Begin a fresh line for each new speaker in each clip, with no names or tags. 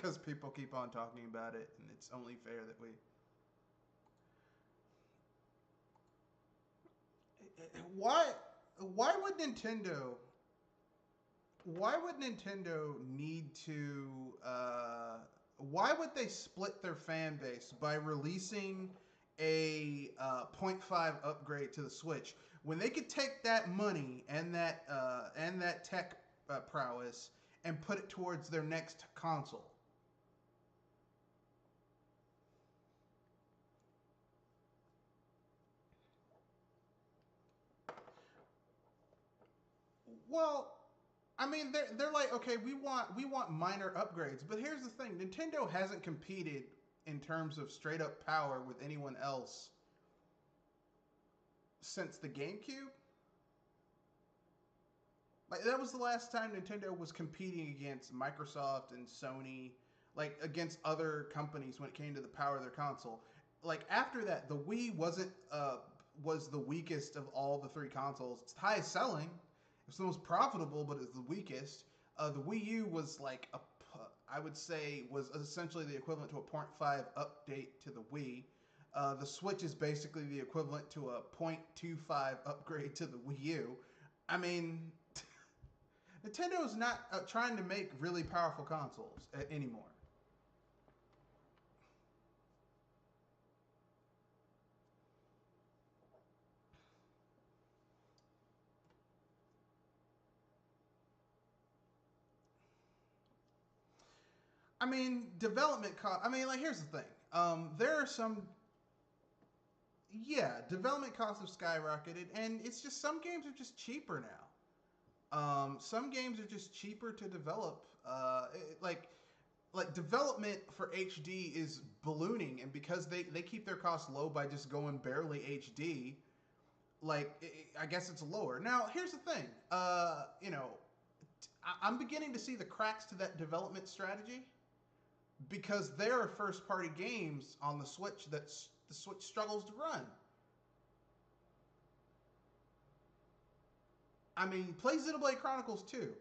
because people keep on talking about it, and it's only fair that we. Why? Why would Nintendo? Why would Nintendo need to? Why would they split their fan base by releasing a point 0.5 upgrade to the Switch when they could take that money and that tech prowess and put it towards their next console? Well, I mean, they're like, okay, we want minor upgrades, but here's the thing: Nintendo hasn't competed in terms of straight up power with anyone else since the GameCube. Like that was the last time Nintendo was competing against Microsoft and Sony, like against other companies when it came to the power of their console. Like after that, the Wii was the weakest of all the three consoles. It's the highest selling, it's the most profitable, but it's the weakest. The Wii U was like I would say was essentially the equivalent to a point 0.5 update to the Wii. The Switch is basically the equivalent to a 0.25 upgrade to the Wii U. I mean, Nintendo is not trying to make really powerful consoles anymore. I mean, development cost. I mean, like, here's the thing. There are some. Yeah, development costs have skyrocketed, and it's just some games are just cheaper now. Some games are just cheaper to develop. Like development for HD is ballooning, and because they keep their costs low by just going barely HD, I guess it's lower. Now, here's the thing. I'm beginning to see the cracks to that development strategy because there are first party games on the Switch that the Switch struggles to run. I mean, play Xenoblade Chronicles 2.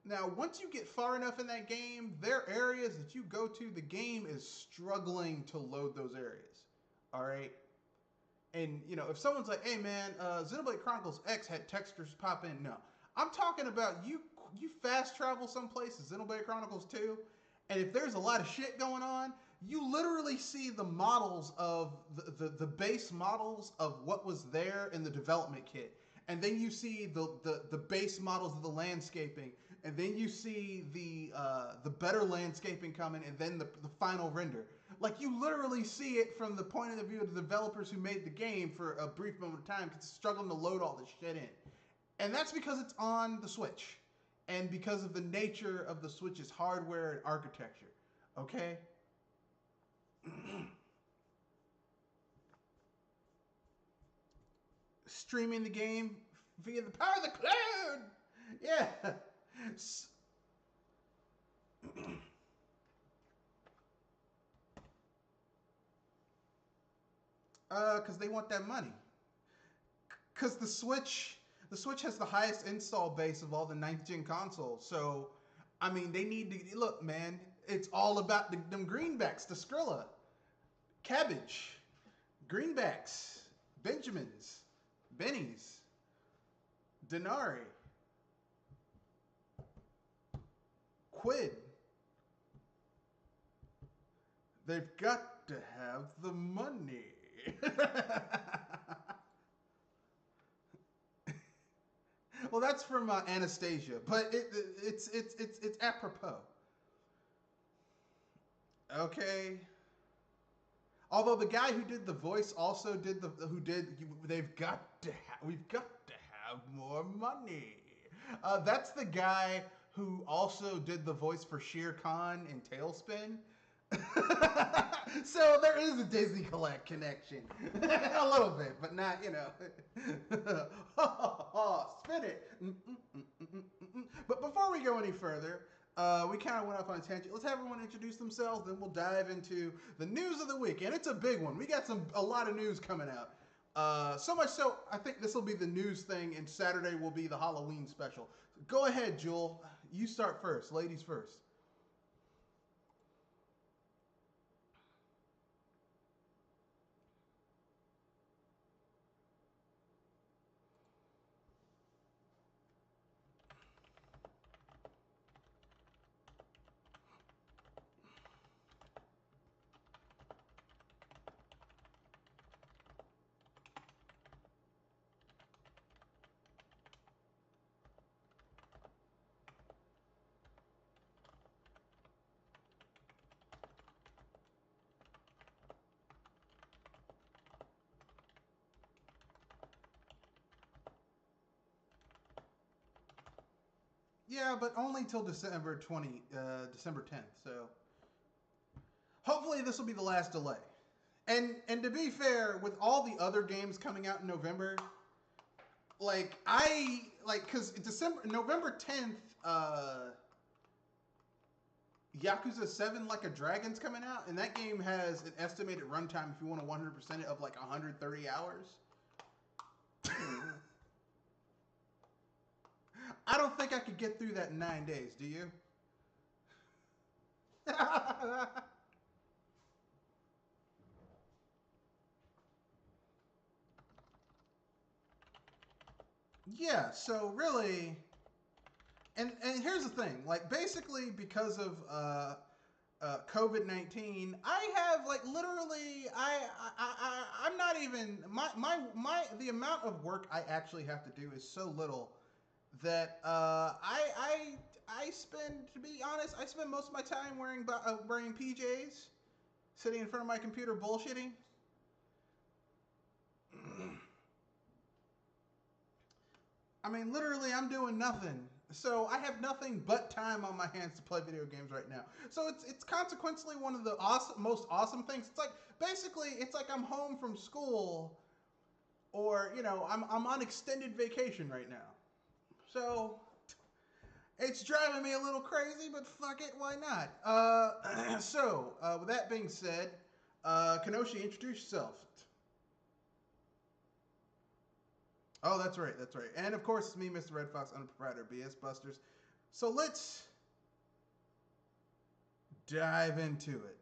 Now, once you get far enough in that game, there are areas that you go to, the game is struggling to load those areas. All right? And, if someone's like, hey, man, Xenoblade Chronicles X had textures pop in. No. I'm talking about you fast travel someplace, Xenoblade Chronicles 2, and if there's a lot of shit going on, you literally see the models of the base models of what was there in the development kit. And then you see the base models of the landscaping, and then you see the better landscaping coming, and then the final render. Like you literally see it from the point of view of the developers who made the game for a brief moment of time because it's struggling to load all this shit in. And that's because it's on the Switch, and because of the nature of the Switch's hardware and architecture. Okay? Streaming the game via the power of the cloud. Yeah. Because they want that money. Because the Switch has the highest install base of all the ninth gen consoles. So, I mean, they need to look, man. It's all about them greenbacks, the Skrilla, cabbage, greenbacks, Benjamins, Bennies, Denari, Quid. They've got to have the money. Well, that's from Anastasia, but it's apropos. Okay. Although the guy who did the voice also did they've got to have we've got to have more money. That's the guy who also did the voice for Shere Khan in Tailspin. So there is a Disney Collect connection, a little bit, but not spin it. But before we go any further, we kind of went off on a tangent. Let's have everyone introduce themselves, then we'll dive into the news of the week, and it's a big one. We got a lot of news coming out. So much so, I think this will be the news thing, and Saturday will be the Halloween special. Go ahead, Jewel. You start first. Ladies first. Yeah, but only till December 10th. So hopefully this will be the last delay. And to be fair, with all the other games coming out in November, because November 10th, Yakuza 7 Like a Dragon's coming out, and that game has an estimated runtime, if you want to 100% it, of like 130 hours. I don't think I could get through that in 9 days, do you? Yeah, so really, and here's the thing, like basically because of COVID-19, I have like literally I'm not even the amount of work I actually have to do is so little that I spend, to be honest, I spend most of my time wearing PJs, sitting in front of my computer bullshitting. I mean, literally, I'm doing nothing. So I have nothing but time on my hands to play video games right now. So it's consequently one of the most awesome things. It's like basically it's like I'm home from school, or I'm on extended vacation right now. So it's driving me a little crazy, but fuck it, why not? With that being said, Kenoshi, introduce yourself. Oh, that's right, that's right. And of course, it's me, Mr. Red Fox, I'm the proprietor of BS Busters. So let's dive into it.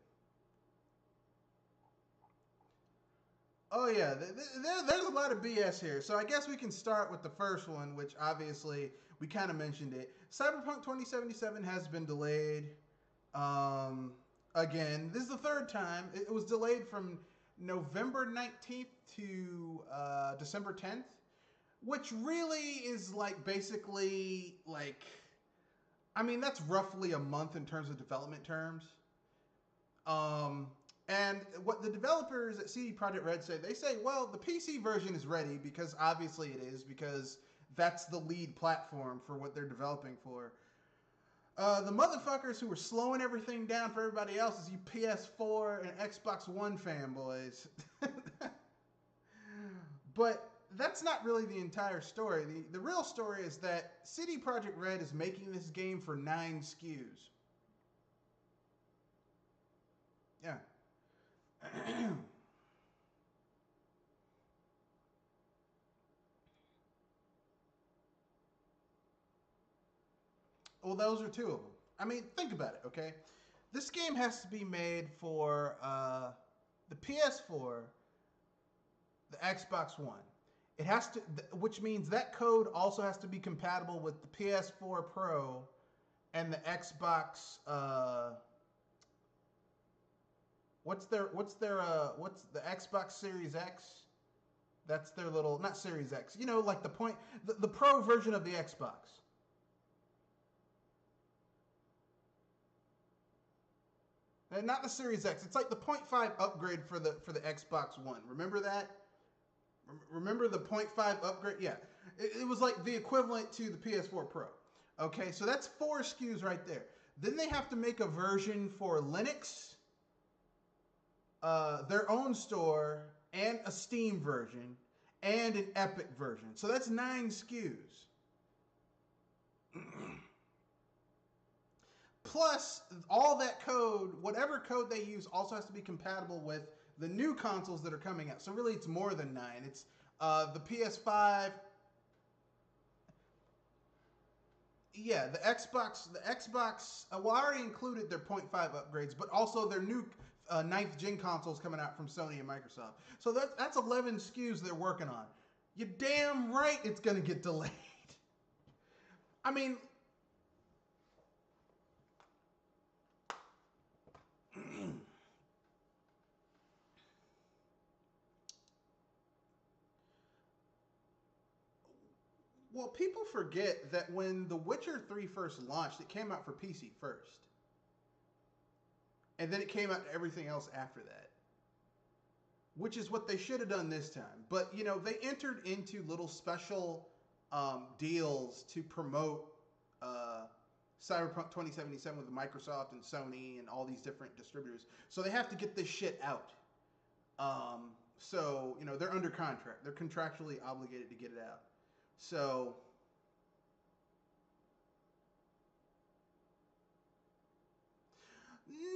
Oh yeah, there's a lot of BS here. So I guess we can start with the first one, which obviously we kind of mentioned it. Cyberpunk 2077 has been delayed. Again, this is the third time. It was delayed from November 19th to December 10th, which really is like basically like, I mean, that's roughly a month in terms of development terms. And what the developers at CD Projekt Red say, they say, well, the PC version is ready because obviously it is, because that's the lead platform for what they're developing for. The motherfuckers who were slowing everything down for everybody else is you PS4 and Xbox One fanboys. But that's not really the entire story. The real story is that CD Projekt Red is making this game for 9 SKUs. Yeah. Well, those are 2 of them. I mean, think about it, okay? This game has to be made for the PS4, the Xbox One. It has to, which means that code also has to be compatible with the PS4 Pro and the Xbox. What's the Xbox Series X? That's their little, not Series X. You know, like the Pro version of the Xbox. And not the Series X. It's like the 0.5 upgrade for the Xbox One. Remember that? Remember the 0.5 upgrade? Yeah. It was like the equivalent to the PS4 Pro. Okay, so that's 4 SKUs right there. Then they have to make a version for Linux, their own store, and a Steam version, and an Epic version. So that's 9 SKUs. Plus, all that code, whatever code they use, also has to be compatible with the new consoles that are coming out. So really, it's more than 9. It's the PS5. Yeah, the Xbox. Well, I already included their 0.5 upgrades, but also their new 9th gen consoles coming out from Sony and Microsoft. So that's 11 SKUs they're working on. You're damn right it's going to get delayed. I mean, well, people forget that when The Witcher 3 first launched, it came out for PC first. And then it came out to everything else after that. Which is what they should have done this time. But, they entered into little special deals to promote uh, Cyberpunk 2077 with Microsoft and Sony and all these different distributors. So they have to get this shit out. So, you know, they're under contract. They're contractually obligated to get it out. So,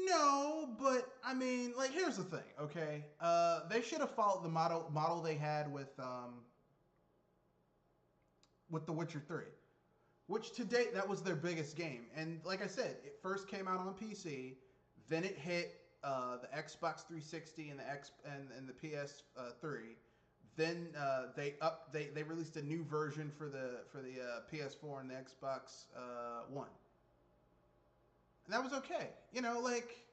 no, but I mean, like, here's the thing, okay? They should have followed the model they had with The Witcher 3, which to date that was their biggest game. And like I said, it first came out on PC, then it hit the Xbox 360 and the PS3. Then they released a new version for the PS4 and the Xbox One, and that was okay. You know, like,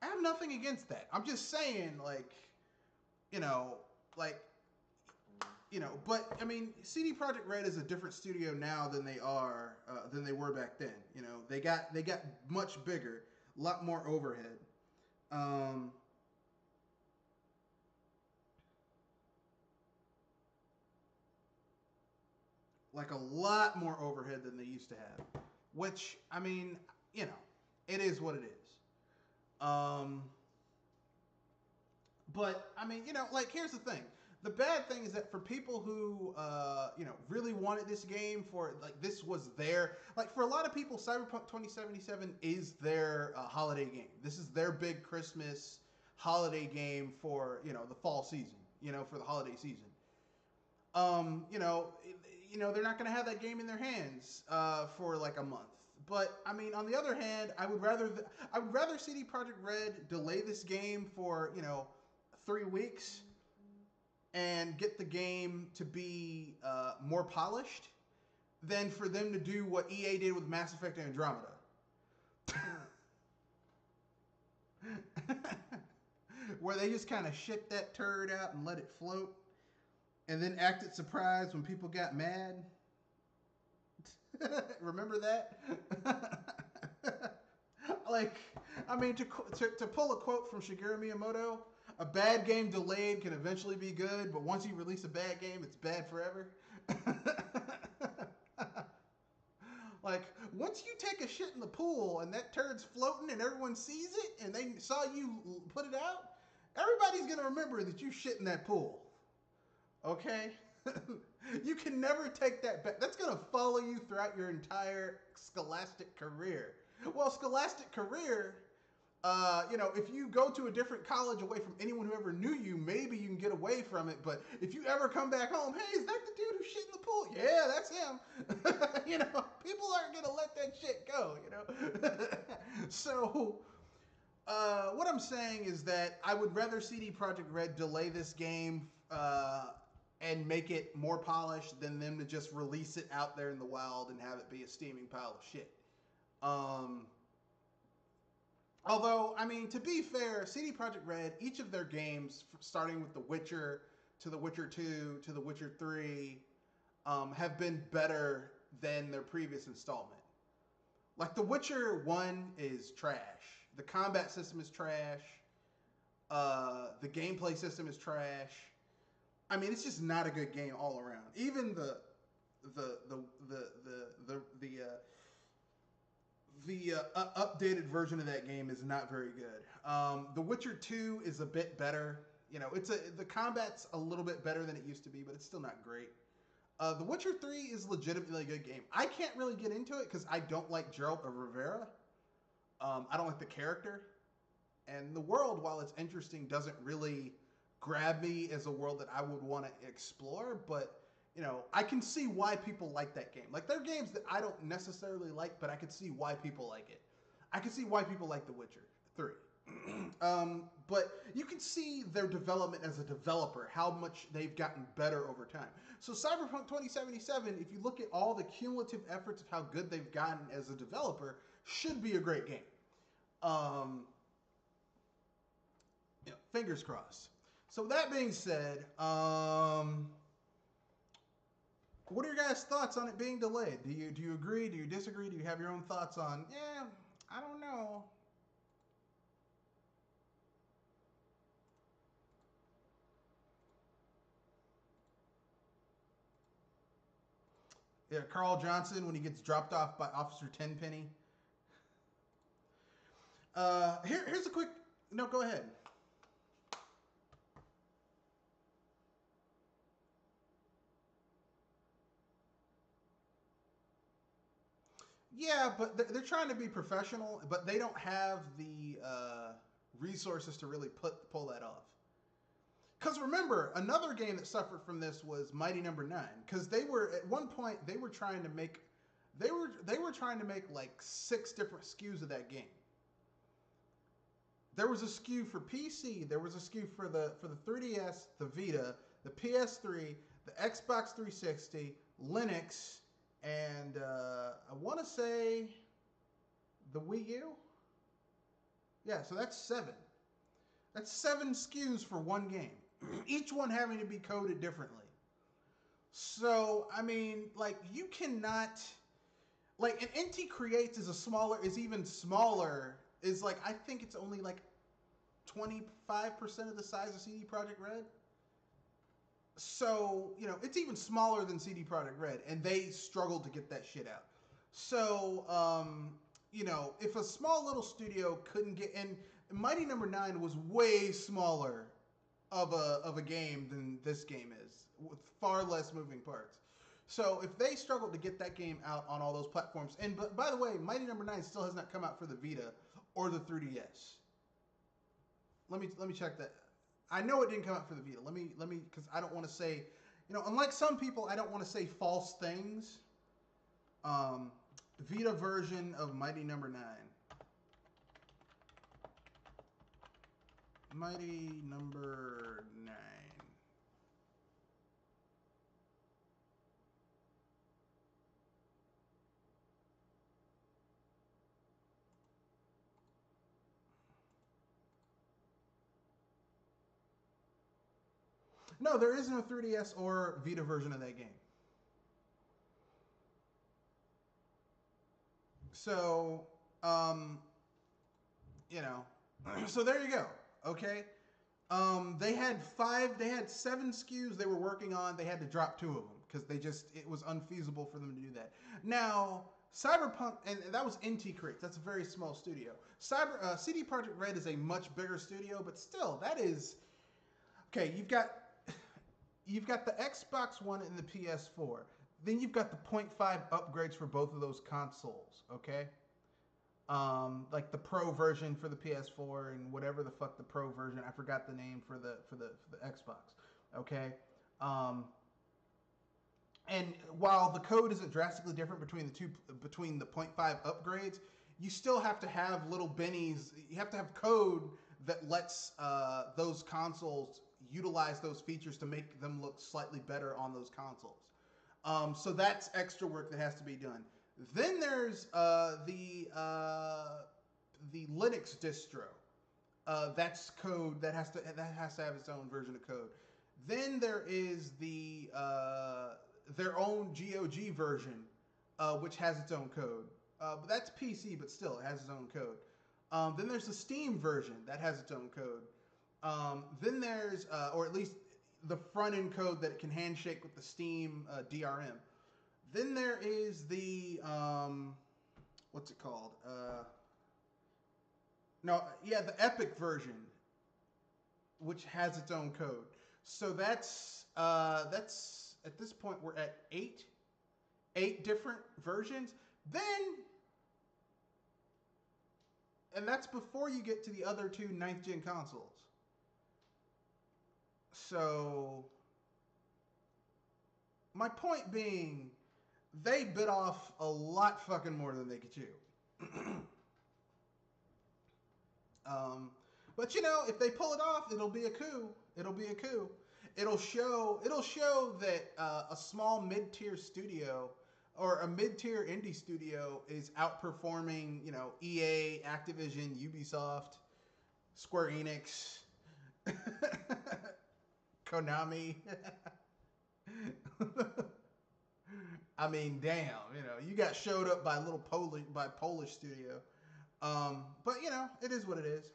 I have nothing against that. I'm just saying, like, you know, like, you know, but I mean, CD Projekt Red is a different studio now than they were back then. You know, they got much bigger, a lot more overhead. Like a lot more overhead than they used to have, which, I mean, you know, it is what it is. But I mean, you know, like, here's the thing. The bad thing is that for people who, you know, really wanted this game, for like, this was their, like, for a lot of people, Cyberpunk 2077 is their holiday game. This is their big Christmas holiday game for, you know, the fall season, you know, for the holiday season. You know, they're not going to have that game in their hands for like a month. But I mean, on the other hand, I would rather CD Projekt Red delay this game for, you know, 3 weeks and get the game to be more polished than for them to do what EA did with Mass Effect Andromeda. Where they just kind of shit that turd out and let it float, and then acted surprised when people got mad. Remember that? Like, I mean, to pull a quote from Shigeru Miyamoto, a bad game delayed can eventually be good, but once you release a bad game, it's bad forever. Like, once you take a shit in the pool and that turd's floating and everyone sees it and they saw you put it out, everybody's going to remember that you shit in that pool. Okay? You can never take that back. That's going to follow you throughout your entire scholastic career. Well, scholastic career, you know, if you go to a different college away from anyone who ever knew you, maybe you can get away from it. But if you ever come back home, hey, is that the dude who shit in the pool? Yeah, that's him. You know, people aren't going to let that shit go, you know. So, what I'm saying is that I would rather CD Projekt Red delay this game and make it more polished than them to just release it out there in the wild and have it be a steaming pile of shit. Although, I mean, to be fair, CD Projekt Red, each of their games, starting with The Witcher to The Witcher 2 to The Witcher 3, have been better than their previous installment. Like, The Witcher 1 is trash. The combat system is trash. The gameplay system is trash. I mean, it's just not a good game all around. Even the updated version of that game is not very good. The Witcher 2 is a bit better. You know, the combat's a little bit better than it used to be, but it's still not great. The Witcher 3 is legitimately a good game. I can't really get into it because I don't like Geralt of Rivera. I don't like the character. And the world, while it's interesting, doesn't really grab me as a world that I would want to explore. But, you know, I can see why people like that game. Like, there are games that I don't necessarily like, but I can see why people like it. I can see why people like The Witcher 3. But you can see their development as a developer, how much they've gotten better over time. So Cyberpunk 2077, if you look at all the cumulative efforts of how good they've gotten as a developer, should be a great game. You know, fingers crossed. So that being said, what are your guys' thoughts on it being delayed? Do you agree? Do you disagree? Do you have your own thoughts on, yeah, I don't know. Yeah, Carl Johnson when he gets dropped off by Officer Tenpenny. Here's a quick. No, go ahead. Yeah, but they're trying to be professional, but they don't have the resources to really pull that off. Because remember, another game that suffered from this was Mighty Number Nine. Because they were at one point they were trying to make they were trying to make like 6 different SKUs of that game. There was a SKU for PC, there was a SKU for the 3DS, the Vita, the PS3, the Xbox 360, Linux, and I want to say the Wii U. Yeah, so that's 7. That's 7 SKUs for one game. Each one having to be coded differently. So, I mean, like, you cannot, like, an NT Creates is even smaller, is like, I think it's only like 25% of the size of CD Projekt Red. So, you know, it's even smaller than CD Projekt Red, and they struggled to get that shit out. So, you know, if a small little studio couldn't get in, Mighty Number 9 was way smaller of a game than this game is, with far less moving parts. So if they struggled to get that game out on all those platforms, and by the way, Mighty Number 9 still has not come out for the Vita or the 3DS. Let me check that. I know it didn't come out for the Vita. Let me because I don't want to say, you know, unlike some people, I don't want to say false things. Vita version of Mighty Number 9. Mighty Number 9. No, there is no 3DS or Vita version of that game. So, you know, so there you go. Okay. They had 7 SKUs they were working on. They had to drop 2 of them because it was unfeasible for them to do that. Now, Cyberpunk, and that was NT Creates. That's a very small studio. CD Projekt Red is a much bigger studio, but still, that is okay. You've got the Xbox One and the PS4. Then you've got the 0.5 upgrades for both of those consoles. Okay. Like the Pro version for the PS4 and whatever the fuck the Pro version. I forgot the name for the Xbox. Okay. And while the code isn't drastically different between the 0.5 upgrades, you still have to have little bennies. You have to have code that lets those consoles utilize those features to make them look slightly better on those consoles. So that's extra work that has to be done. Then there's the Linux distro. That's code that has to have its own version of code. Then there is their own GOG version, which has its own code. But that's PC, but still, it has its own code. Then there's the Steam version that has its own code. Then there's, or at least the front end code that it can handshake with the Steam DRM. Then there is the what's it called? The Epic version, which has its own code. So that's at this point we're at 8 different versions. And that's before you get to the other 2 9th gen consoles. So my point being, they bit off a lot fucking more than they could chew. But you know, if they pull it off, it'll be a coup. It'll be a coup. It'll show that a small mid-tier studio or a mid-tier indie studio is outperforming, you know, EA, Activision, Ubisoft, Square Enix, Konami. I mean, damn, you know, you got showed up by Polish studio. But you know, it is what it is.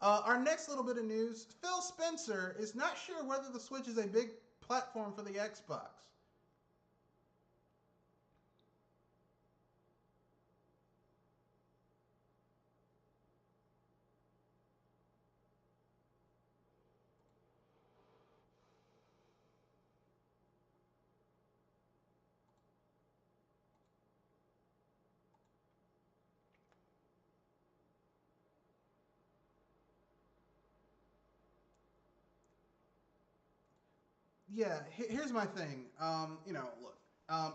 Our next little bit of news: Phil Spencer is not sure whether the Switch is a big platform for the Xbox. yeah, here's my thing. Look,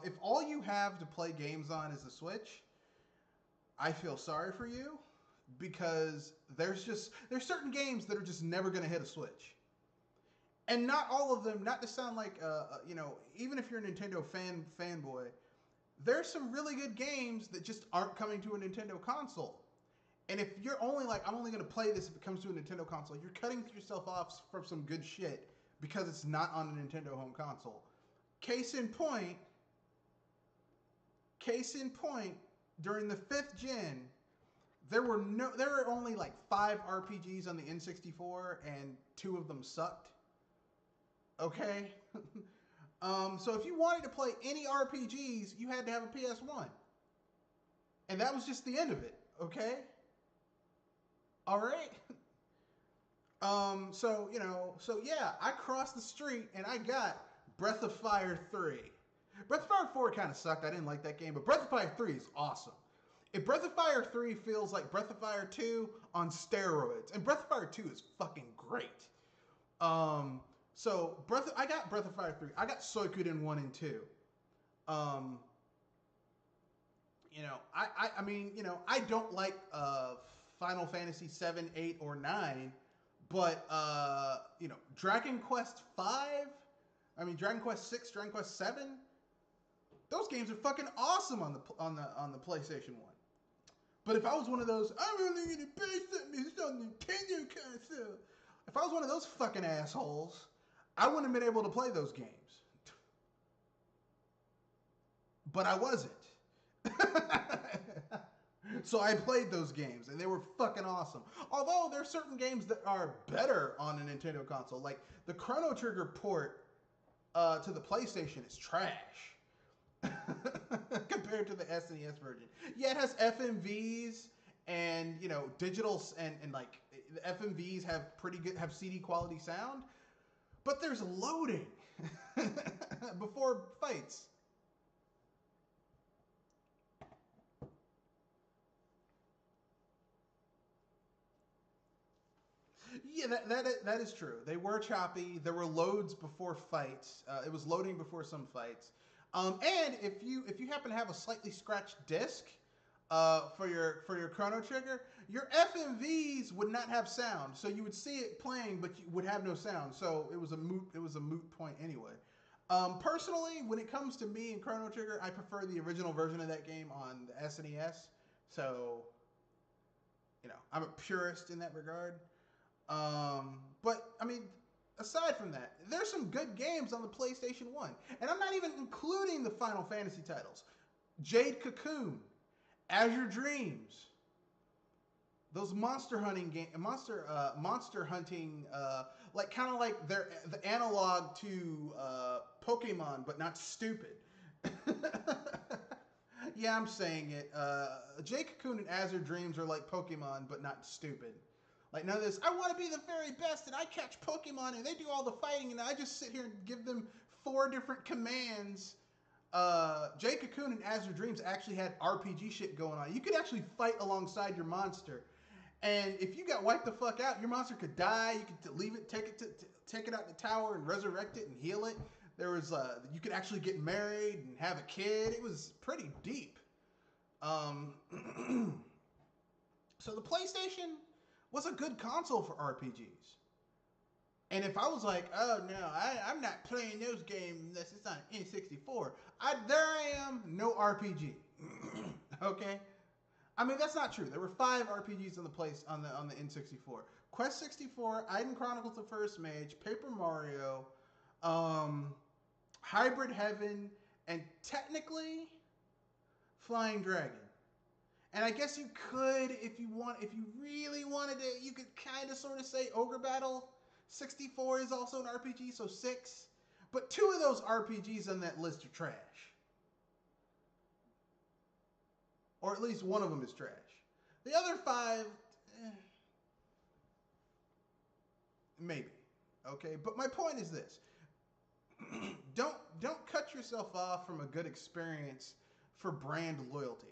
if all you have to play games on is the Switch, I feel sorry for you because there's certain games that are just never going to hit a Switch. And not all of them, not to sound like even if you're a Nintendo fanboy, there's some really good games that just aren't coming to a Nintendo console. And if you're only like, I'm only going to play this if it comes to a Nintendo console, you're cutting yourself off from some good shit because it's not on a Nintendo home console. Case in point, case in point, during the fifth gen, there were only like 5 RPGs on the N64, and 2 of them sucked. Okay, so if you wanted to play any RPGs, you had to have a PS1, and that was just the end of it. Okay, all right. So yeah, I crossed the street and I got Breath of Fire 3. Breath of Fire 4 kind of sucked. I didn't like that game, but Breath of Fire 3 is awesome. If Breath of Fire 3 feels like Breath of Fire 2 on steroids, and Breath of Fire 2 is fucking great. I got Breath of Fire 3. I got Suikoden 1 and 2. I don't like Final Fantasy 7, 8, or 9, but Dragon Quest 5, Dragon Quest 6, Dragon Quest 7, those games are fucking awesome on the PlayStation 1. But if I was one of those, I'm only gonna pay something that's on Nintendo console. If I was one of those fucking assholes, I wouldn't have been able to play those games. But I wasn't. So I played those games, and they were fucking awesome. Although there are certain games that are better on a Nintendo console, like the Chrono Trigger port to the PlayStation is trash compared to the SNES version. Yeah, it has FMVs and digital and like the FMVs have CD quality sound, but there's loading before fights. Yeah, that is true. They were choppy. There were loads before fights. It was loading before some fights. And if you happen to have a slightly scratched disc for your Chrono Trigger, your FMVs would not have sound. So you would see it playing, but you would have no sound. So it was a moot point anyway. Personally, when it comes to me and Chrono Trigger, I prefer the original version of that game on the SNES. So I'm a purist in that regard. But aside from that, there's some good games on the PlayStation 1. And I'm not even including the Final Fantasy titles. Jade Cocoon, Azure Dreams, those monster hunting like kind of like they're the analog to Pokemon, but not stupid. Yeah, I'm saying it. Jade Cocoon and Azure Dreams are like Pokemon, but not stupid. Like none of this, I want to be the very best, and I catch Pokemon, and they do all the fighting, and I just sit here and give them 4 different commands. Jade Cocoon and Azure Dreams actually had RPG shit going on. You could actually fight alongside your monster, and if you got wiped the fuck out, your monster could die. You could leave it, take it out the tower, and resurrect it and heal it. There was you could actually get married and have a kid. It was pretty deep. So the PlayStation was a good console for RPGs. And if I was like, oh no, I'm not playing those games unless it's on N64, there I am, no RPG. Okay? That's not true. There were 5 RPGs on the N64. Quest 64, Iden Chronicles: The First Mage, Paper Mario, Hybrid Heaven, and technically Flying Dragon. And I guess you could, if you really wanted to, you could kind of sort of say Ogre Battle 64 is also an RPG, so 6. But 2 of those RPGs on that list are trash. Or at least one of them is trash. The other 5, maybe. Okay, but my point is this. Don't cut yourself off from a good experience for brand loyalty.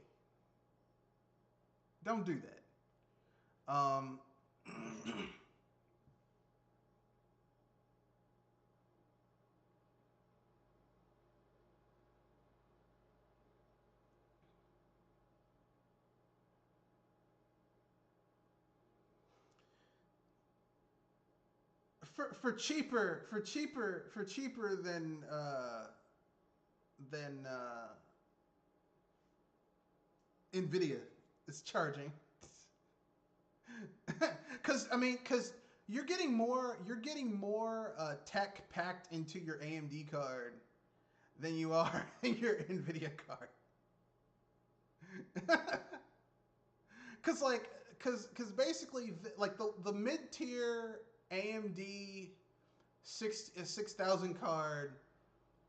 Don't do that. for cheaper than Nvidia is charging. Because you're getting more tech packed into your AMD card than you are in your Nvidia card. Because basically like the mid tier AMD 6000 card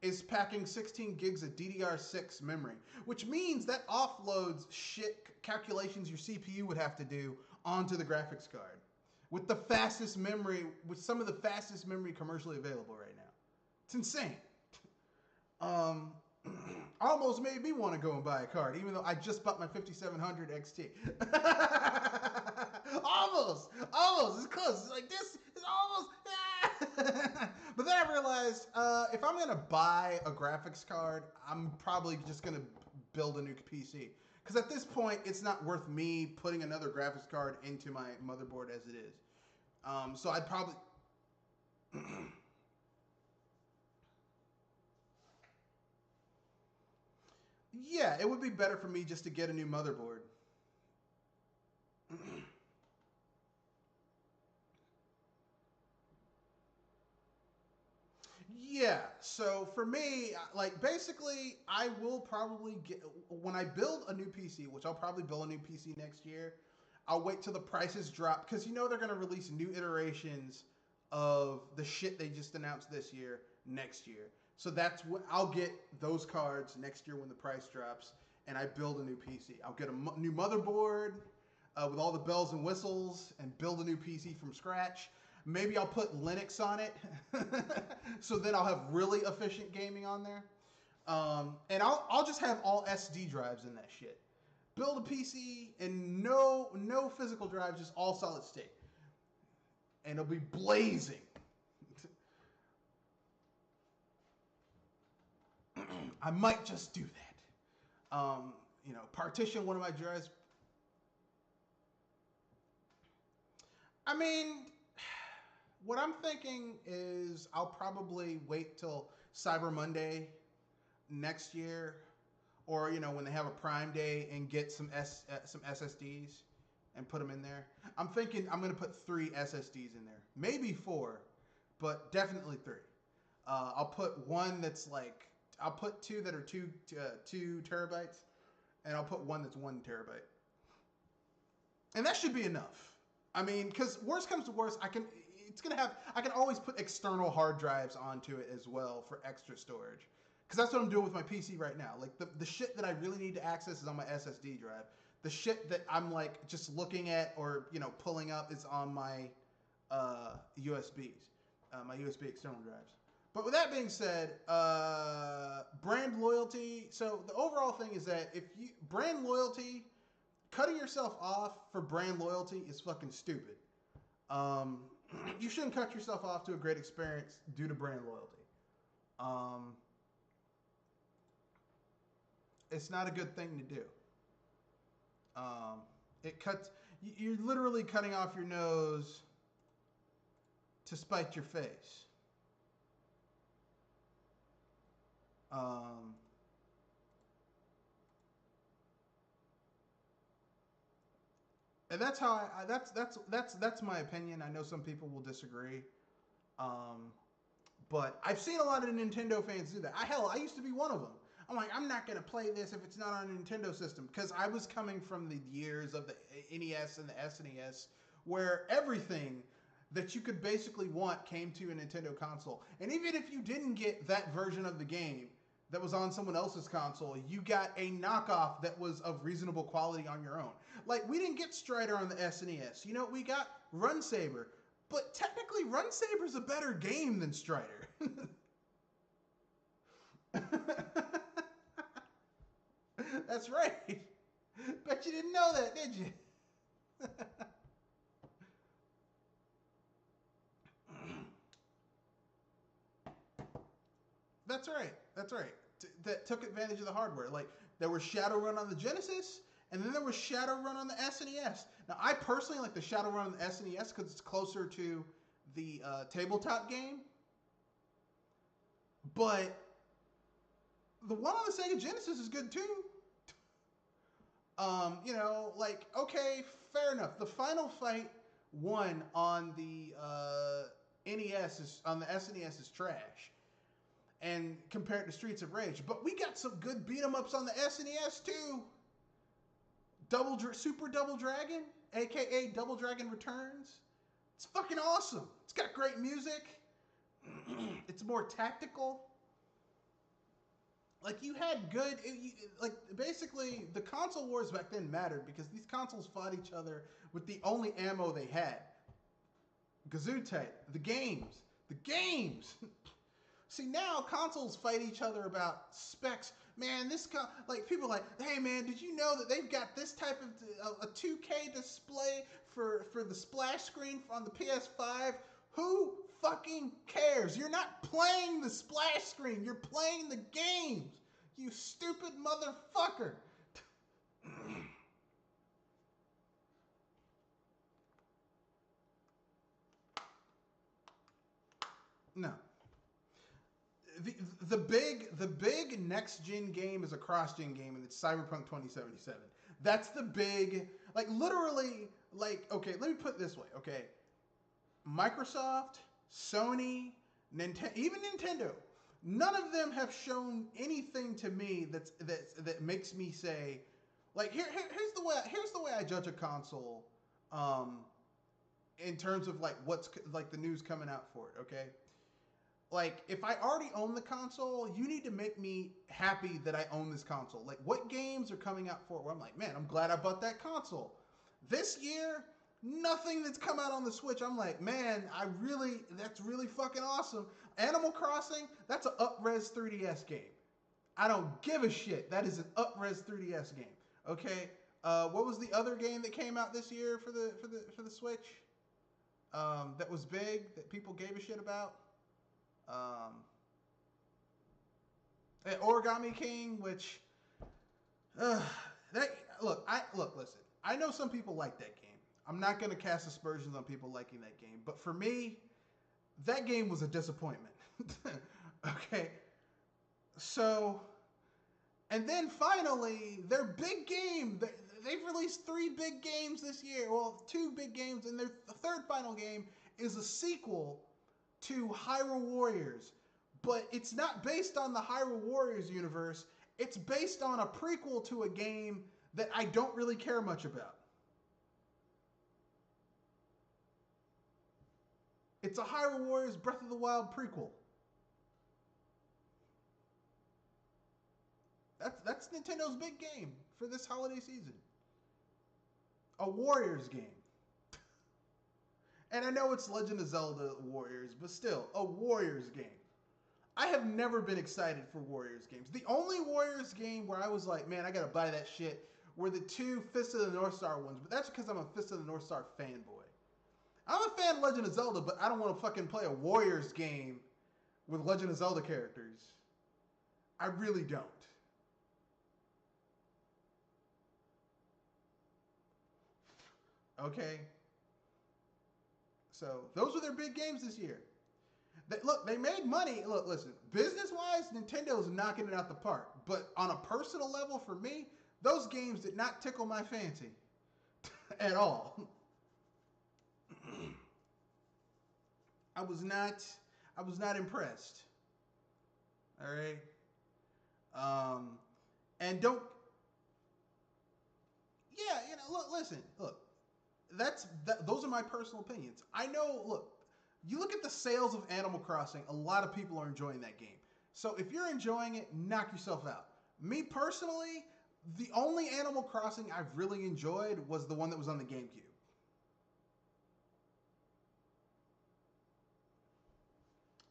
is packing 16 gigs of DDR6 memory, which means that offloads shit calculations your CPU would have to do onto the graphics card with some of the fastest memory commercially available right now. It's insane. Almost made me want to go and buy a card, even though I just bought my 5700 XT. almost. It's close. It's like this is almost. But then I realized if I'm gonna buy a graphics card, I'm probably just gonna build a new PC. Because at this point, it's not worth me putting another graphics card into my motherboard as it is. So I'd probably. Yeah, it would be better for me just to get a new motherboard. Yeah, so for me, like basically, I will probably get when I build a new PC, which I'll probably build a new PC next year. I'll wait till the prices drop because you know they're gonna release new iterations of the shit they just announced this year next year. So that's what I'll get those cards next year when the price drops, and I build a new PC. I'll get a new motherboard with all the bells and whistles, and build a new PC from scratch. Maybe I'll put Linux on it, so then I'll have really efficient gaming on there. And I'll just have all SD drives in that shit. Build a PC and no physical drives, just all solid state, and it'll be blazing. I might just do that. Partition one of my drives. I mean, what I'm thinking is I'll probably wait till Cyber Monday next year, or when they have a Prime Day, and get some SSDs and put them in there. I'm thinking I'm gonna put 3 SSDs in there, maybe 4, but definitely 3. I'll put one that's like I'll put 2 that are 2 terabytes, and I'll put one that's 1 terabyte, and that should be enough. I mean, because worst comes to worst, I can always put external hard drives onto it as well for extra storage. Because that's what I'm doing with my PC right now. Like the shit that I really need to access is on my SSD drive. The shit that I'm like just looking at or pulling up is on my USBs, my USB external drives. But with that being said, brand loyalty. So the overall thing is that brand loyalty, cutting yourself off for brand loyalty is fucking stupid. You shouldn't cut yourself off to a great experience due to brand loyalty. It's not a good thing to do. You're literally cutting off your nose to spite your face. And that's how that's my opinion. I know some people will disagree, but I've seen a lot of Nintendo fans do that. I used to be one of them. I'm like, I'm not gonna play this if it's not on a Nintendo system, because I was coming from the years of the NES and the SNES, where everything that you could basically want came to a Nintendo console. And even if you didn't get that version of the game that was on someone else's console, you got a knockoff that was of reasonable quality on your own. Like, we didn't get Strider on the SNES. We got Run Saber. But technically, Run Saber's a better game than Strider. That's right. Bet you didn't know that, did you? That's right. That took advantage of the hardware. Like, there was Shadowrun on the Genesis, and then there was Shadowrun on the SNES. Now, I personally like the Shadowrun on the SNES because it's closer to the tabletop game, but the one on the Sega Genesis is good too. You know, like, okay, fair enough. The Final Fight 1 on the NES is on the SNES is trash, and compared to Streets of Rage, but we got some good beat 'em ups on the SNES too. Super Double Dragon, aka Double Dragon Returns. It's fucking awesome. It's got great music. It's more tactical. Like, you had good, like, basically, the console wars back then mattered because these consoles fought each other with the only ammo they had. Gesundheit. The games. The games! See, now consoles fight each other about specs. Man, like, people are like, hey man, did you know that they've got this type of a 2K display for the splash screen on the PS5? Who fucking cares? You're not playing the splash screen. You're playing the games. You stupid motherfucker. No. The big next gen game is a cross gen game, and it's Cyberpunk 2077. That's the big, like, literally, like, okay, let me put it this way, okay? Microsoft, Sony, even Nintendo, none of them have shown anything to me that makes me say, like, here's the way I judge a console, in terms of like what's like the news coming out for it, okay? Like, if I already own the console, you need to make me happy that I own this console. Like, what games are coming out for it where I'm like, man, I'm glad I bought that console. This year, nothing that's come out on the Switch, I'm like, man, that's really fucking awesome. Animal Crossing, that's an up-res 3DS game. I don't give a shit. That is an up-res 3DS game. Okay? What was the other game that came out this year for the Switch? That was big, that people gave a shit about? Origami King, which listen. I know some people like that game. I'm not going to cast aspersions on people liking that game, but for me, that game was a disappointment. Okay, so, and then finally, their big game. They've released 3 big games this year. Well, 2 big games, and their third final game is a sequel to Hyrule Warriors, but it's not based on the Hyrule Warriors universe. It's based on a prequel to a game that I don't really care much about. It's a Hyrule Warriors Breath of the Wild prequel. That's Nintendo's big game for this holiday season. A Warriors game. And I know it's Legend of Zelda Warriors, but still, a Warriors game. I have never been excited for Warriors games. The only Warriors game where I was like, man, I gotta buy that shit, were the 2 Fist of the North Star ones, but that's because I'm a Fist of the North Star fanboy. I'm a fan of Legend of Zelda, but I don't want to fucking play a Warriors game with Legend of Zelda characters. I really don't. Okay? So, those are their big games this year. They made money. Look, listen, business-wise, Nintendo's knocking it out the park. But on a personal level, for me, those games did not tickle my fancy at all. I was not impressed. All right. And don't. Yeah, look. Those are my personal opinions. I know. Look, you look at the sales of Animal Crossing. A lot of people are enjoying that game. So if you're enjoying it, knock yourself out. Me personally, the only Animal Crossing I've really enjoyed was the one that was on the GameCube.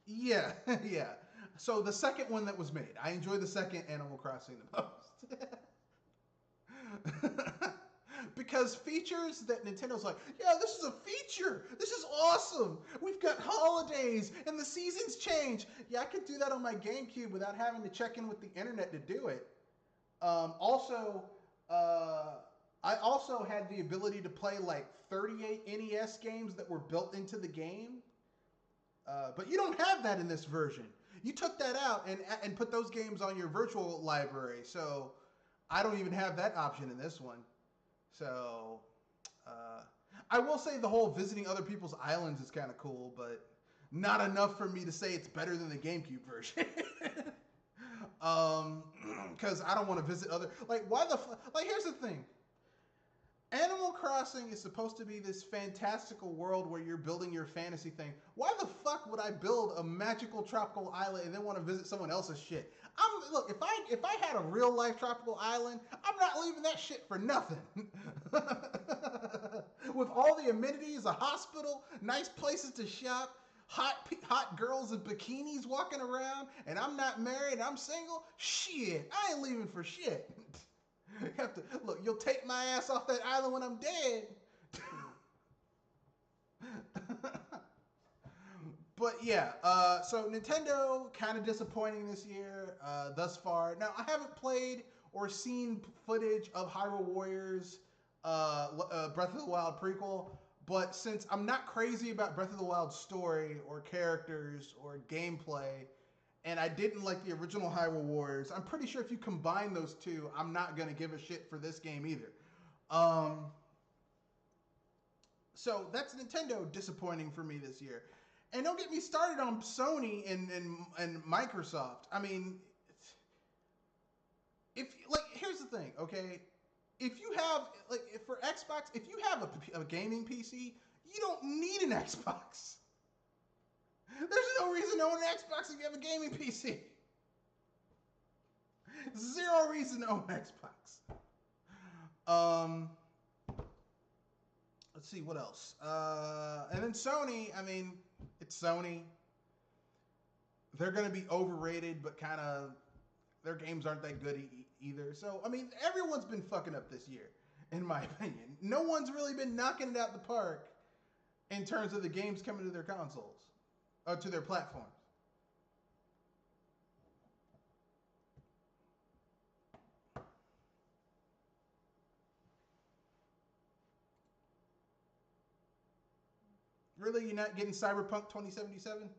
Yeah, yeah. So the second one that was made, I enjoyed the second Animal Crossing the most. Because features that Nintendo's like, yeah, this is a feature. This is awesome. We've got holidays and the seasons change. Yeah, I could do that on my GameCube without having to check in with the internet to do it. I also had the ability to play like 38 NES games that were built into the game. But you don't have that in this version. You took that out and put those games on your virtual library. So I don't even have that option in this one. So I will say the whole visiting other people's islands is kind of cool, but not enough for me to say it's better than the GameCube version. Because I don't want to visit other, like, why the like, here's the thing. Animal Crossing is supposed to be this fantastical world where you're building your fantasy thing. Why the fuck would I build a magical tropical island and then want to visit someone else's shit? Look, if I had a real life tropical island, I'm not leaving that shit for nothing. With all the amenities, a hospital, nice places to shop, hot girls in bikinis walking around, and I'm not married, I'm single. Shit, I ain't leaving for shit. You have to look. You'll take my ass off that island when I'm dead. But yeah, so Nintendo kind of disappointing this year thus far. Now I haven't played or seen footage of Hyrule Warriors Breath of the Wild prequel, but since I'm not crazy about Breath of the Wild story or characters or gameplay, and I didn't like the original Hyrule Warriors, I'm pretty sure if you combine those two, I'm not going to give a shit for this game either. So that's Nintendo disappointing for me this year. And don't get me started on Sony and Microsoft. I mean, here's the thing, okay? If you have, for Xbox, if you have a gaming PC, you don't need an Xbox. There's no reason to own an Xbox if you have a gaming PC. Zero reason to own an Xbox. Let's see, what else? And then Sony, I mean, it's Sony. They're going to be overrated, but kind of, their games aren't that good either. So, I mean, everyone's been fucking up this year, in my opinion. No one's really been knocking it out the park in terms of the games coming to their consoles, or to their platforms. Really, you're not getting Cyberpunk 2077?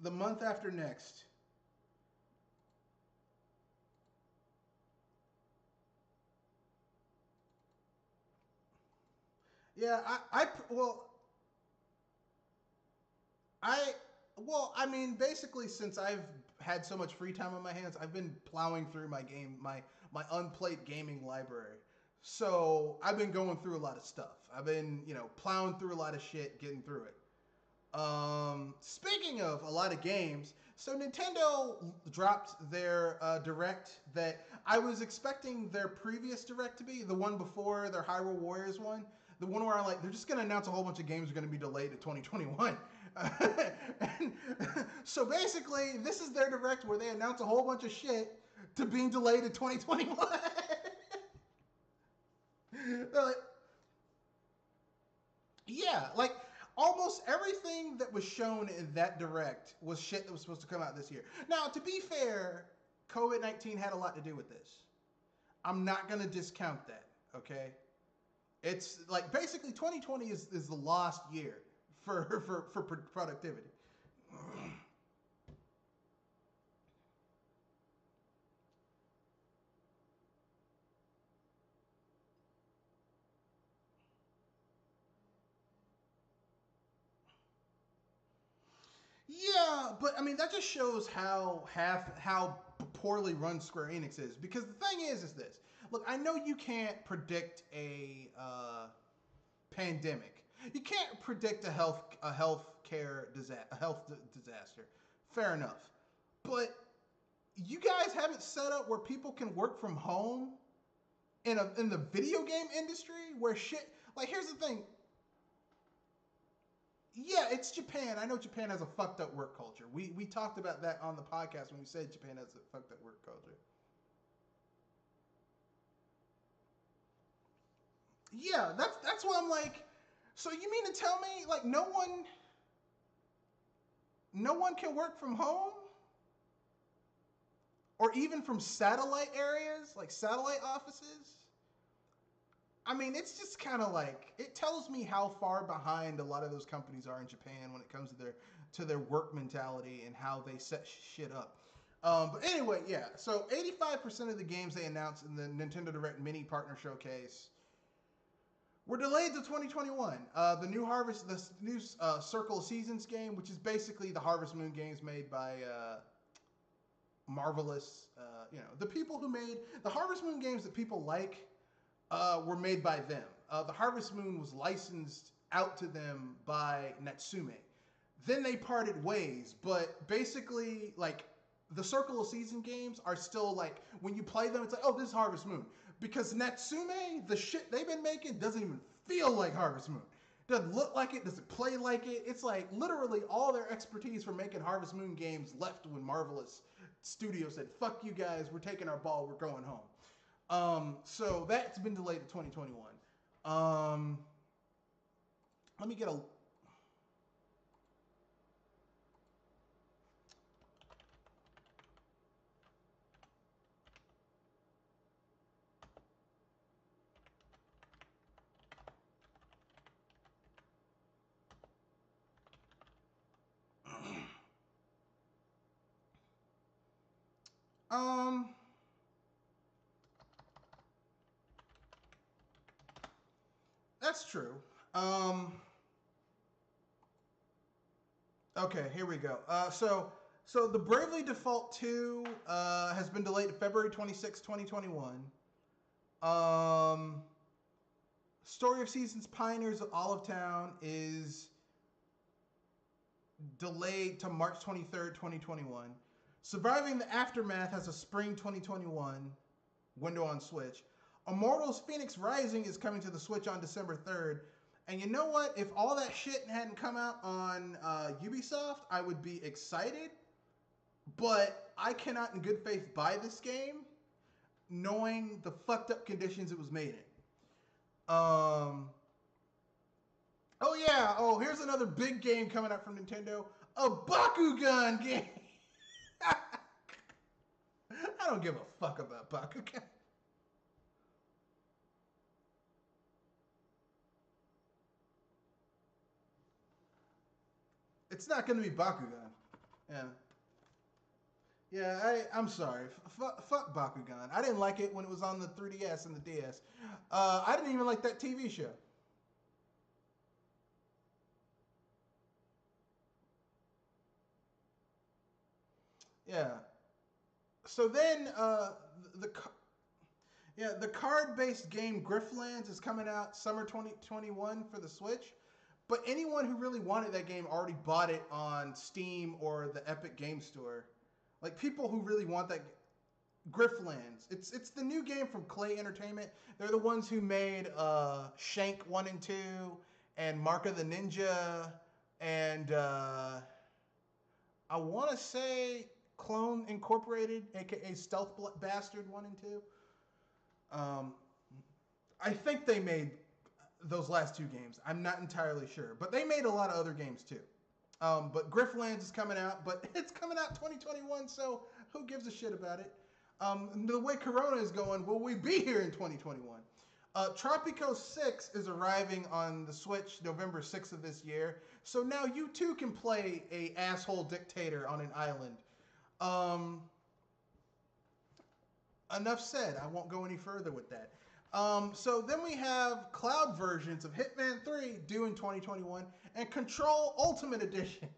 The month after next. Yeah, I mean, basically, since I've had so much free time on my hands, I've been plowing through my unplayed gaming library. So I've been going through a lot of stuff. I've been, plowing through a lot of shit, getting through it. Speaking of a lot of games, so Nintendo dropped their direct that I was expecting their previous direct to be, the one before their Hyrule Warriors one, the one where they're just going to announce a whole bunch of games are going to be delayed to 2021. And so basically, this is their direct where they announce a whole bunch of shit to being delayed to 2021. Like, yeah, almost everything that was shown in that direct was shit that was supposed to come out this year. Now, to be fair, COVID-19 had a lot to do with this. I'm not going to discount that, okay? It's basically 2020 is the lost year for productivity. Yeah, but I mean that just shows how poorly run Square Enix is. Because the thing is this. Look, I know you can't predict a pandemic. You can't predict a health disaster. Fair enough. But you guys haven't set up where people can work from home in the video game industry where shit. Here's the thing. Yeah, it's Japan. I know Japan has a fucked up work culture. We talked about that on the podcast when we said Japan has a fucked up work culture. Yeah, that's what I'm like. So you mean to tell me no one can work from home? or even from satellite areas, like satellite offices. I mean, it's just kind of like, it tells me how far behind a lot of those companies are in Japan when it comes to their work mentality and how they set shit up. But anyway, yeah. So 85% of the games they announced in the Nintendo Direct Mini Partner Showcase were delayed to 2021. The new Circle of Seasons game, which is basically the Harvest Moon games made by Marvelous. The people who made the Harvest Moon games that people like were made by them. The Harvest Moon was licensed out to them by Natsume. Then they parted ways, but basically, like, the Circle of Season games are still like, when you play them, it's like, oh, this is Harvest Moon. Because Natsume, the shit they've been making doesn't even feel like Harvest Moon. Doesn't look like it, doesn't play like it. It's like literally all their expertise for making Harvest Moon games left when Marvelous Studios said, fuck you guys, we're taking our ball, we're going home. So that's been delayed to 2021. Let me get a... That's true. Okay, here we go. So the Bravely Default 2 has been delayed to February 26, 2021. Story of Seasons Pioneers of Olive Town is delayed to March 23rd, 2021. Surviving the Aftermath has a spring 2021 window on Switch. Immortals Phoenix Rising is coming to the Switch on December 3rd. And you know what? If all that shit hadn't come out on Ubisoft, I would be excited. But I cannot in good faith buy this game knowing the fucked up conditions it was made in. Oh yeah, here's another big game coming out from Nintendo. A Bakugan game! I don't give a fuck about Bakugan. It's not going to be Bakugan. Yeah, I'm sorry. Fuck Bakugan. I didn't like it when it was on the 3DS and the DS. I didn't even like that TV show. Yeah. So then the card-based game Grifflands is coming out summer 2021 for the Switch. But anyone who really wanted that game already bought it on Steam or the Epic Game Store. Like, people who really want that... Grifflands. It's the new game from Clay Entertainment. They're the ones who made Shank 1 and 2 and Mark of the Ninja and I want to say Clone Incorporated, aka Stealth Bastard 1 and 2. I think they made those last two games. I'm not entirely sure. But they made a lot of other games too. But Grifflands is coming out, but it's coming out 2021, so who gives a shit about it? The way Corona is going, will we be here in 2021? Tropico 6 is arriving on the Switch November 6th of this year. So now you too can play a asshole dictator on an island. Enough said. I won't go any further with that. So then we have cloud versions of Hitman 3 due in 2021 and Control Ultimate Edition.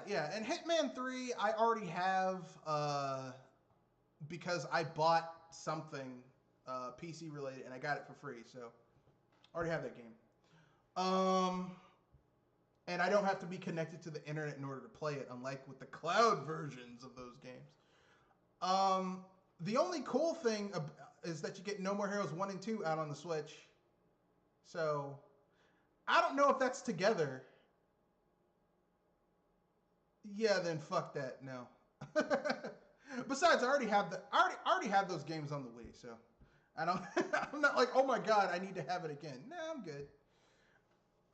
Yeah, and Hitman 3 I already have because I bought something PC related and I got it for free, so I already have that game. And I don't have to be connected to the internet in order to play it, unlike with the cloud versions of those games. The only cool thing is that you get No More Heroes 1 and 2 out on the Switch. So, I don't know if that's together. Yeah, then fuck that. No. Besides, I already have those games on the Wii, so I don't. I'm not like, oh my god, I need to have it again. No, I'm good.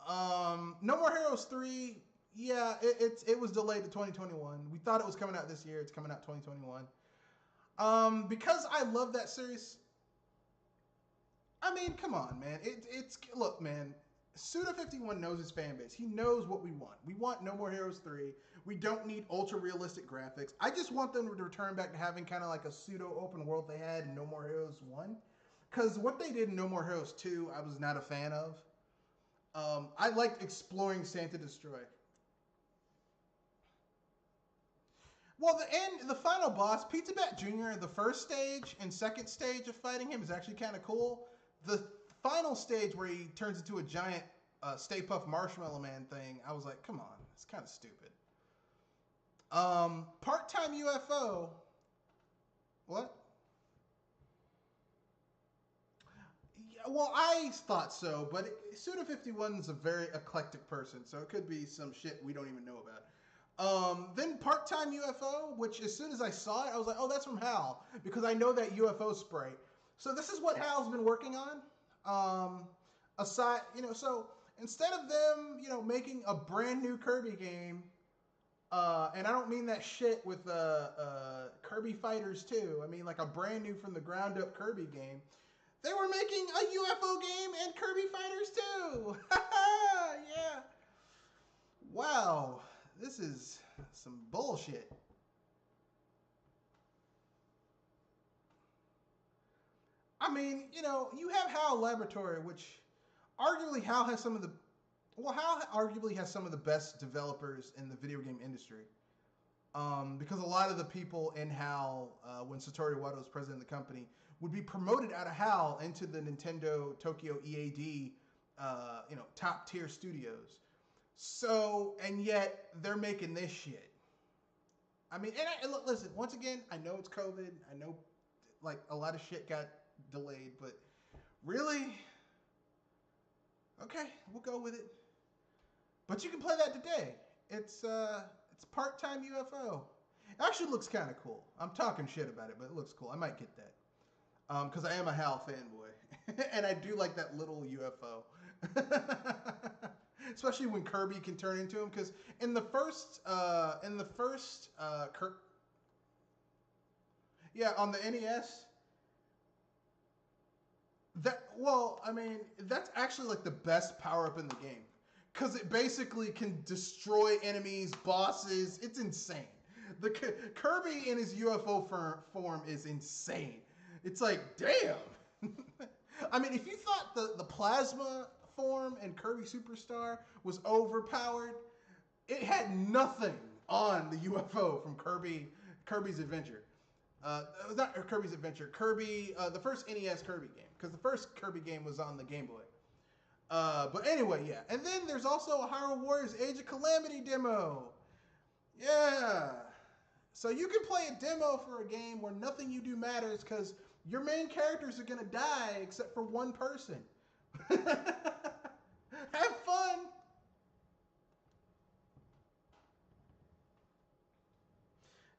No More Heroes 3. Yeah, it was delayed to 2021. We thought it was coming out this year. It's coming out 2021. Because I love that series. I mean, come on, man. It's look, man. Suda51 knows his fan base. He knows what we want. We want No More Heroes 3. We don't need ultra realistic graphics. I just want them to return back to having kind of like a pseudo open world they had in No More Heroes 1. Because what they did in No More Heroes 2, I was not a fan of. I liked exploring Santa Destroy. Well, the final boss, Pizza Bat Jr., the first stage and second stage of fighting him is actually kind of cool. The final stage where he turns into a giant Stay Puft Marshmallow Man thing, I was like, come on, it's kind of stupid. Part-time UFO. What? Yeah, well, I thought so, but Suda51 is a very eclectic person, so it could be some shit we don't even know about. Then Part-Time UFO, which as soon as I saw it, I was like, oh, that's from Hal, because I know that UFO spray. So this is what Hal's been working on. Aside, so instead of them, making a brand new Kirby game, and I don't mean that shit with Kirby Fighters 2. I mean like a brand new from the ground up Kirby game. They were making a UFO game and Kirby Fighters 2. Yeah. Wow. This is some bullshit. I mean, you have HAL Laboratory, which arguably HAL has some of the HAL arguably has some of the best developers in the video game industry. Because a lot of the people in HAL, when Satoru Iwata was president of the company, would be promoted out of HAL into the Nintendo Tokyo EAD, top tier studios. So, and yet they're making this shit. I mean, and look, listen, once again, I know it's COVID. I know, like, a lot of shit got delayed, but really, okay, we'll go with it. But you can play that today. It's Part-Time UFO. It actually looks kind of cool. I'm talking shit about it, but it looks cool. I might get that. Because I am a HAL fanboy. And I do like that little UFO. Especially when Kirby can turn into him, because in the first, on the NES, that's actually like the best power up in the game, because it basically can destroy enemies, bosses. It's insane. The Kirby in his UFO form is insane. It's like, damn. I mean, if you thought the plasma form in Kirby Superstar was overpowered, it had nothing on the UFO from Kirby's Adventure. Not Kirby's Adventure, the first NES Kirby game, because the first Kirby game was on the Game Boy. But anyway, yeah. And then there's also a Hyrule Warriors Age of Calamity demo. Yeah. So you can play a demo for a game where nothing you do matters, because your main characters are going to die except for one person. Have fun.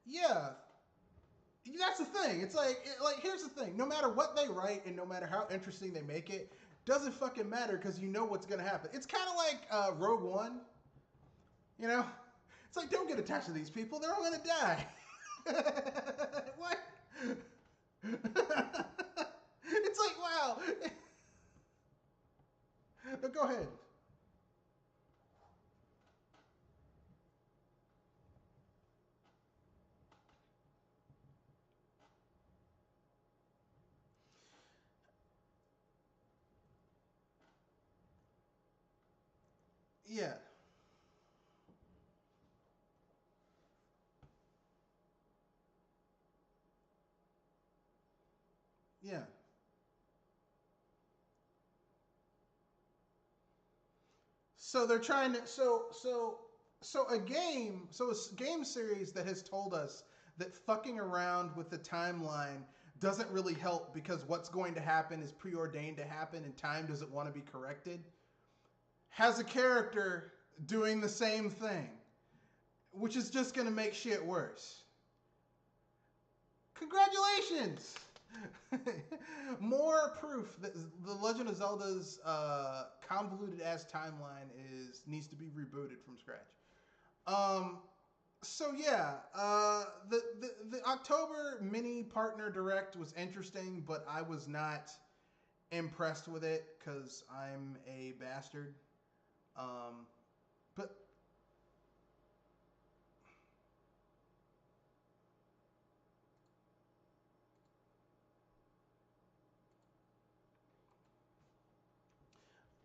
Yeah. That's the thing. It's like here's the thing. No matter what they write and no matter how interesting they make it, doesn't fucking matter, because you know what's going to happen. It's kind of like Rogue One. It's like, don't get attached to these people. They're all going to die. What? It's like, wow. But go ahead. Yeah. Yeah. So they're trying to a game series that has told us that fucking around with the timeline doesn't really help, because what's going to happen is preordained to happen and time doesn't want to be corrected, has a character doing the same thing, which is just going to make shit worse. Congratulations! More proof that the Legend of Zelda's convoluted ass timeline is needs to be rebooted from scratch. Um, so yeah, the October mini partner direct was interesting, but I was not impressed with it because I'm a bastard. Um, but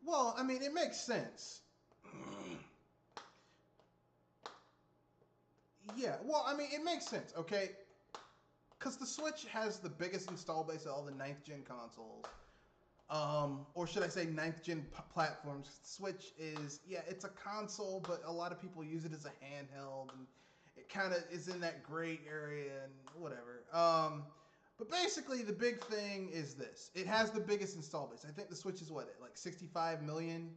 well, I mean, it makes sense. Yeah, well, I mean, it makes sense, okay? Because the Switch has the biggest install base of all the ninth gen consoles. Or should I say ninth gen platforms? Switch is, yeah, it's a console, but a lot of people use it as a handheld, and it kind of is in that gray area and whatever. But basically, the big thing is this: it has the biggest install base. I think the Switch is what, like 65 million,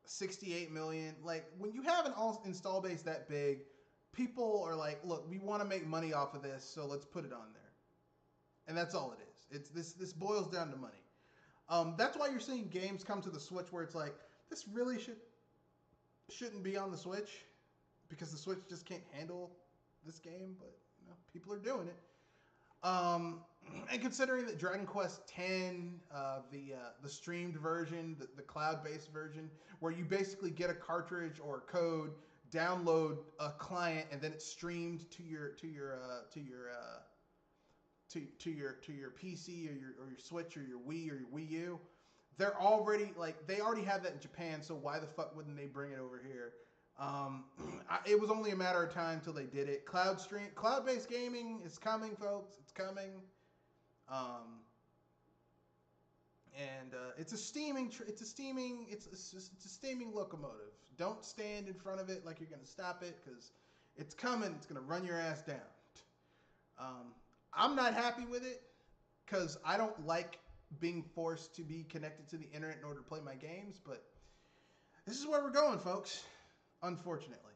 68 million. Like when you have an all install base that big, people are like, look, we want to make money off of this, so let's put it on there, and that's all it is. It's this boils down to money. That's why you're seeing games come to the Switch where it's like this really shouldn't be on the Switch because the Switch just can't handle this game, but you know people are doing it. Um, and considering that Dragon Quest X, the streamed version, the cloud based version, where you basically get a cartridge or a code, download a client, and then it's streamed to your PC or your Switch or your Wii or your Wii U. They're already like they already have that in Japan, so why the fuck wouldn't they bring it over here? It was only a matter of time till they did it. Cloud-based gaming is coming, folks. It's coming, um, and it's a steaming locomotive. Don't stand in front of it like you're gonna stop it because it's coming. It's gonna run your ass down. Um, I'm not happy with it because I don't like being forced to be connected to the internet in order to play my games, but this is where we're going, folks. Unfortunately.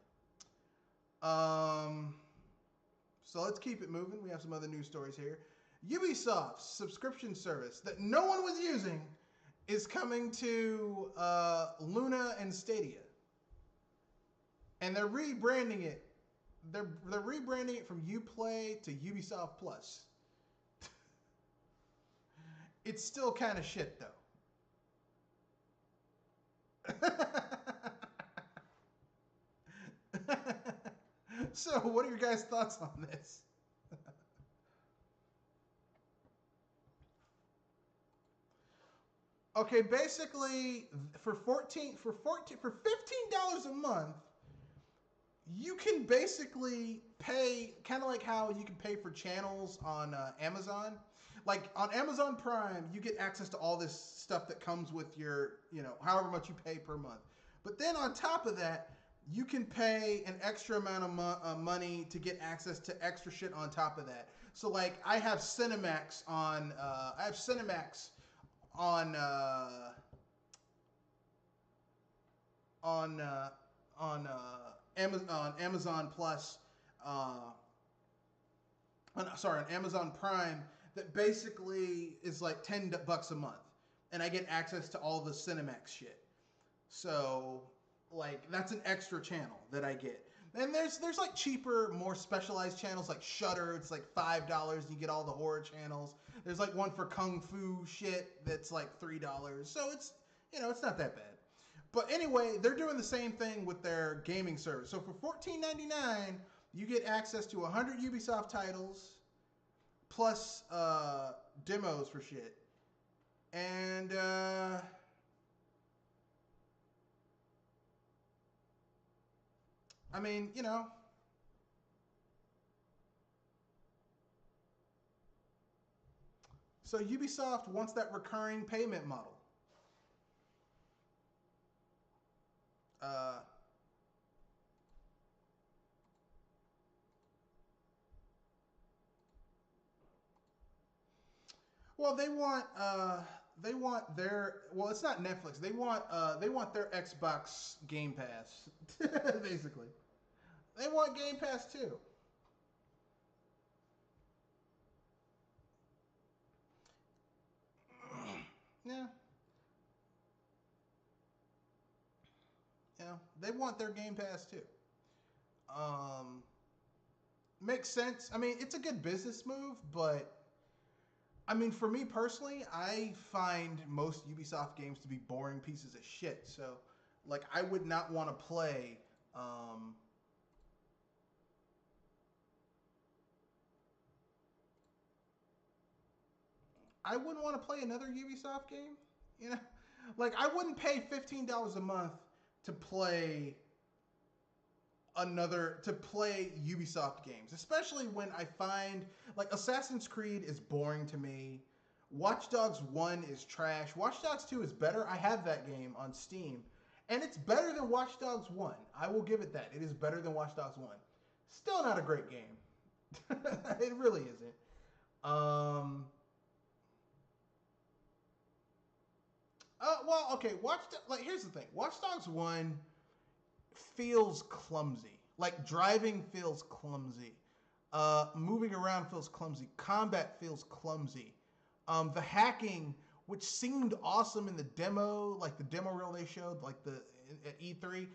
Um, so let's keep it moving. We have some other news stories here. Ubisoft's subscription service that no one was using is coming to Luna and Stadia, and they're rebranding it. They're rebranding it from UPlay to Ubisoft Plus. It's still kind of shit though. So, what are your guys' thoughts on this? Okay, basically for $15 a month, you can basically pay kind of like how you can pay for channels on Amazon. Like on Amazon Prime, you get access to all this stuff that comes with your, however much you pay per month. But then on top of that, you can pay an extra amount of money to get access to extra shit on top of that. So like I have Cinemax on on uh, on Amazon Plus, on Amazon Prime that basically is like $10 a month, and I get access to all the Cinemax shit. So like that's an extra channel that I get. And there's like cheaper, more specialized channels like Shudder. It's like $5. And you get all the horror channels. There's like one for kung fu shit that's like $3. So it's it's not that bad. But anyway, they're doing the same thing with their gaming service. So for $14.99, you get access to 100 Ubisoft titles plus demos for shit. And I mean, so Ubisoft wants that recurring payment model. Uh, well, they want their it's not Netflix. They want their Xbox Game Pass, basically. They want Game Pass too. they want their Game Pass too. Um, Makes sense. I mean, it's a good business move, but I mean, for me personally, I find most Ubisoft games to be boring pieces of shit. So, like, I would not want to play. I wouldn't want to play another Ubisoft game. You know, like I wouldn't pay $15 a month to play Ubisoft games, especially when I find like Assassin's Creed is boring to me. Watch Dogs 1 is trash. Watch Dogs 2 is better. I have that game on Steam, and it's better than Watch Dogs 1. I will give it that. It is better than Watch Dogs 1. Still not a great game. It really isn't. Um, well, okay. Here's the thing. Watch Dogs 1 feels clumsy. Like driving feels clumsy. Moving around feels clumsy. Combat feels clumsy. The hacking, which seemed awesome in the demo, like the demo reel they showed, like at E3,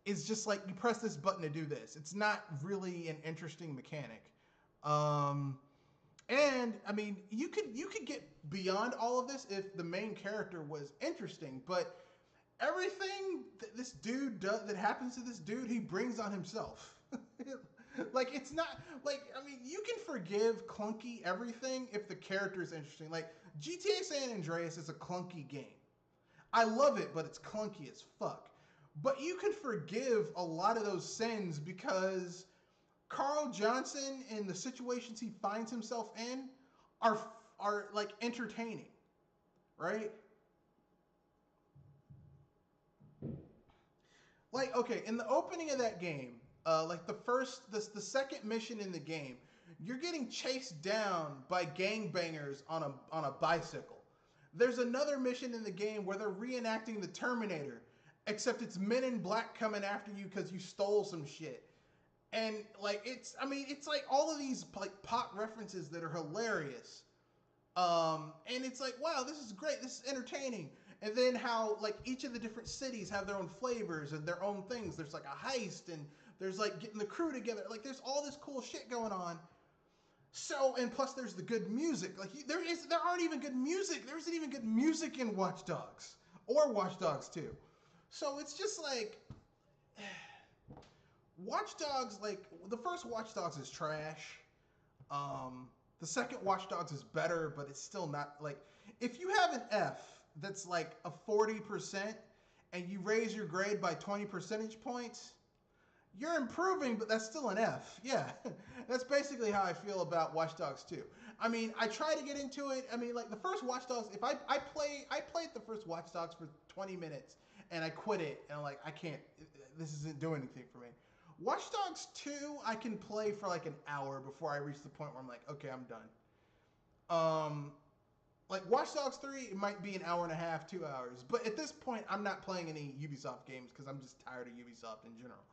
is just like you press this button to do this. It's not really an interesting mechanic. And I mean, you could get beyond all of this if the main character was interesting, but everything that this dude does, that happens to this dude, he brings on himself. Like it's not like, I mean, you can forgive clunky everything if the character is interesting. Like GTA San Andreas is a clunky game. I love it, but it's clunky as fuck. But you can forgive a lot of those sins because Carl Johnson and the situations he finds himself in are like entertaining, right? Like, okay, in the opening of that game, like the second mission in the game, you're getting chased down by gangbangers on a bicycle. There's another mission in the game where they're reenacting the Terminator, except it's Men in Black coming after you because you stole some shit. And like it's like all of these like pop references that are hilarious. And it's like, wow, this is great, this is entertaining. And then how like each of the different cities have their own flavors and their own things. There's like a heist and there's like getting the crew together. Like there's all this cool shit going on. So, and plus there's the good music. Like there aren't even good music. There isn't even good music in Watch Dogs or Watch Dogs 2. So it's just like Watch Dogs, like the first Watch Dogs is trash. The second Watch Dogs is better, but it's still not like if you have an F that's like a 40% and you raise your grade by 20 percentage points, you're improving, but that's still an F. Yeah, that's basically how I feel about Watch Dogs 2. I mean, I try to get into it. I mean, like the first Watch Dogs, if I played the first Watch Dogs for 20 minutes and I quit it and I'm like, I can't, this isn't doing anything for me. Watch Dogs 2, I can play for like an hour before I reach the point where I'm like, okay, I'm done. Like Watch Dogs 3, it might be an hour and a half, 2 hours. But at this point, I'm not playing any Ubisoft games because I'm just tired of Ubisoft in general.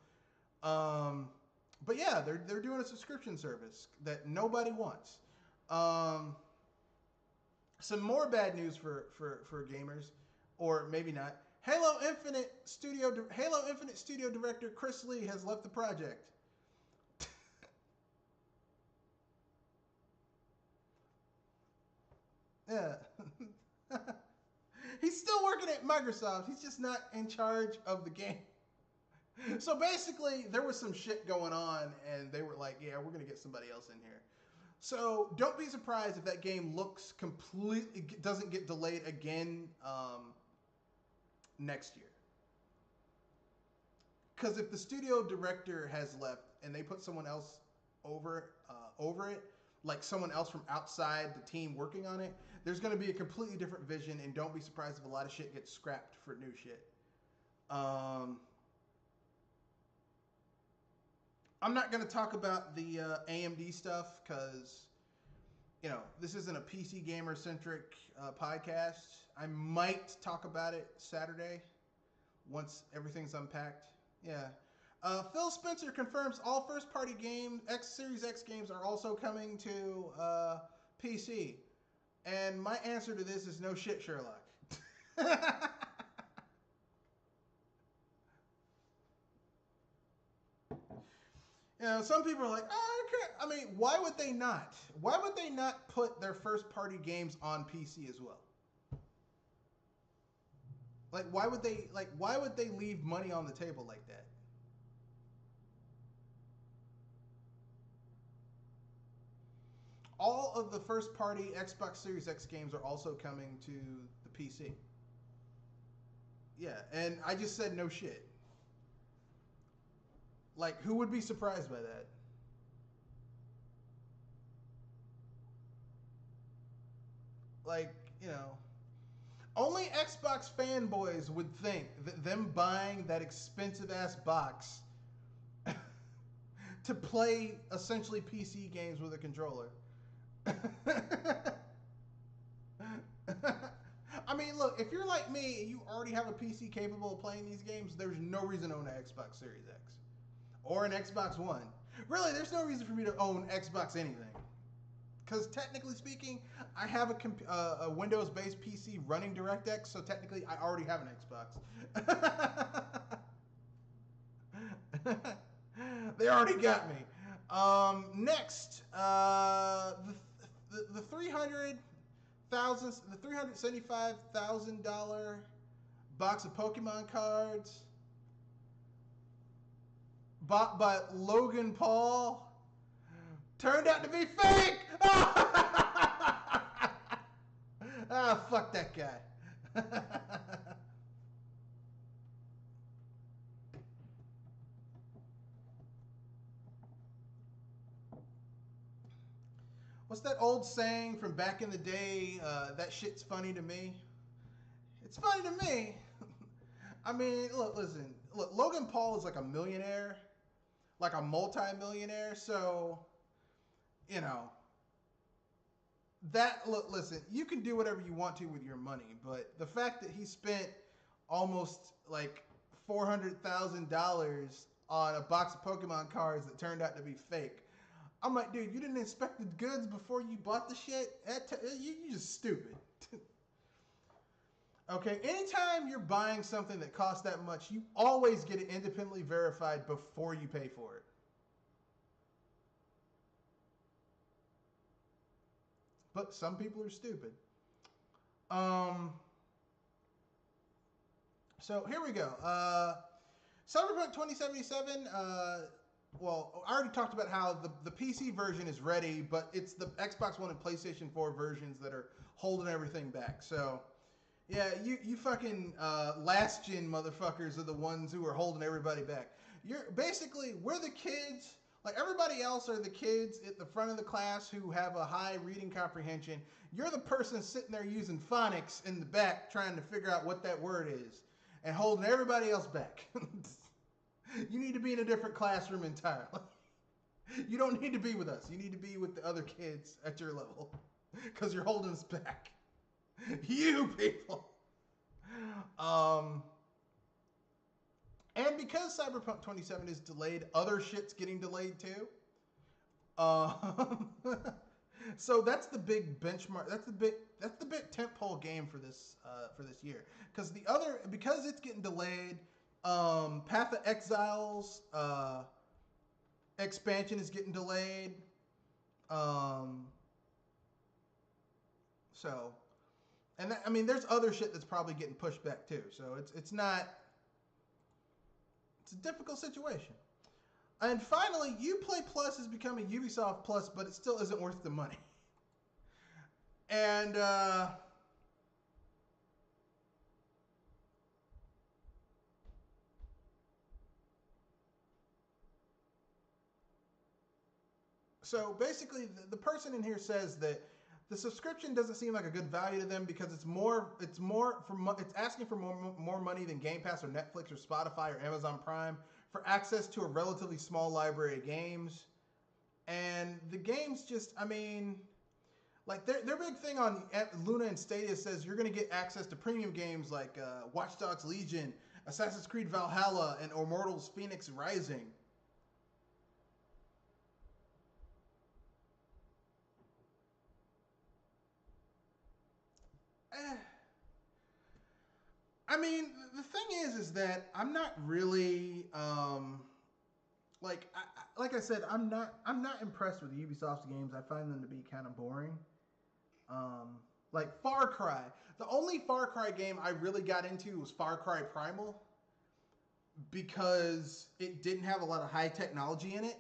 But yeah, they're doing a subscription service that nobody wants. Some more bad news for gamers, or maybe not. Halo Infinite studio director Chris Lee has left the project. Yeah. He's still working at Microsoft. He's just not in charge of the game. So basically, there was some shit going on, and they were like, yeah, we're going to get somebody else in here. So don't be surprised if that game doesn't get delayed again next year. Because if the studio director has left and they put someone else over it, like someone else from outside the team working on it, there's going to be a completely different vision, and don't be surprised if a lot of shit gets scrapped for new shit. I'm not going to talk about the AMD stuff because, you know, this isn't a PC gamer-centric podcast. I might talk about it Saturday once everything's unpacked. Yeah. Phil Spencer confirms all first-party Series X games are also coming to PC. And my answer to this is no shit, Sherlock. You know, some people are like, oh, I can't. I mean, why would they not? Why would they not put their first party games on PC as well? Like, why would they? Like, why would they leave money on the table like that? All of the first party Xbox Series X games are also coming to the PC. Yeah, and I just said no shit. Like, who would be surprised by that? Like, you know, only Xbox fanboys would think that them buying that expensive ass box to play essentially PC games with a controller. I mean, look, if you're like me and you already have a PC capable of playing these games, there's no reason to own an Xbox Series X or an Xbox One. Really, there's no reason for me to own Xbox anything. Because technically speaking, I have a Windows-based PC running DirectX, so technically I already have an Xbox. They already got me. Next, the $375,000 box of Pokemon cards bought by Logan Paul turned out to be fake. Ah, fuck that guy. What's that old saying from back in the day? That shit's funny to me. It's funny to me. I mean, look, listen. Look, Logan Paul is like a millionaire, like a multi-millionaire. So, you know, listen, you can do whatever you want to with your money, but the fact that he spent almost like $400,000 on a box of Pokemon cards that turned out to be fake. I'm like, dude, you didn't inspect the goods before you bought the shit? You just stupid. Okay, anytime you're buying something that costs that much, you always get it independently verified before you pay for it. But some people are stupid. So here we go. Cyberpunk 2077. Well, I already talked about how the PC version is ready, but it's the Xbox One and PlayStation 4 versions that are holding everything back. So, yeah, you fucking last gen motherfuckers are the ones who are holding everybody back. We're the kids. Like, everybody else are the kids at the front of the class who have a high reading comprehension. You're the person sitting there using phonics in the back trying to figure out what that word is and holding everybody else back. You need to be in a different classroom entirely. You don't need to be with us. You need to be with the other kids at your level because you're holding us back. You people. And because Cyberpunk 27 is delayed, other shit's getting delayed too. So that's the big benchmark. That's the big tentpole game for this year. Because it's getting delayed. Path of Exiles expansion is getting delayed. So, and I mean, there's other shit that's probably getting pushed back too. So it's not. It's a difficult situation. And finally, Uplay Plus is becoming Ubisoft Plus, but it still isn't worth the money. And so basically, the person in here says that the subscription doesn't seem like a good value to them because it's asking for more money than Game Pass or Netflix or Spotify or Amazon Prime for access to a relatively small library of games. And the games just, I mean, like their big thing on Luna and Stadia says you're going to get access to premium games like Watch Dogs Legion, Assassin's Creed Valhalla, and Immortals Phoenix Rising. I mean, the thing is that I'm not really like I said, I'm not impressed with Ubisoft's games. I find them to be kind of boring. Like Far Cry. The only Far Cry game I really got into was Far Cry Primal because it didn't have a lot of high technology in it,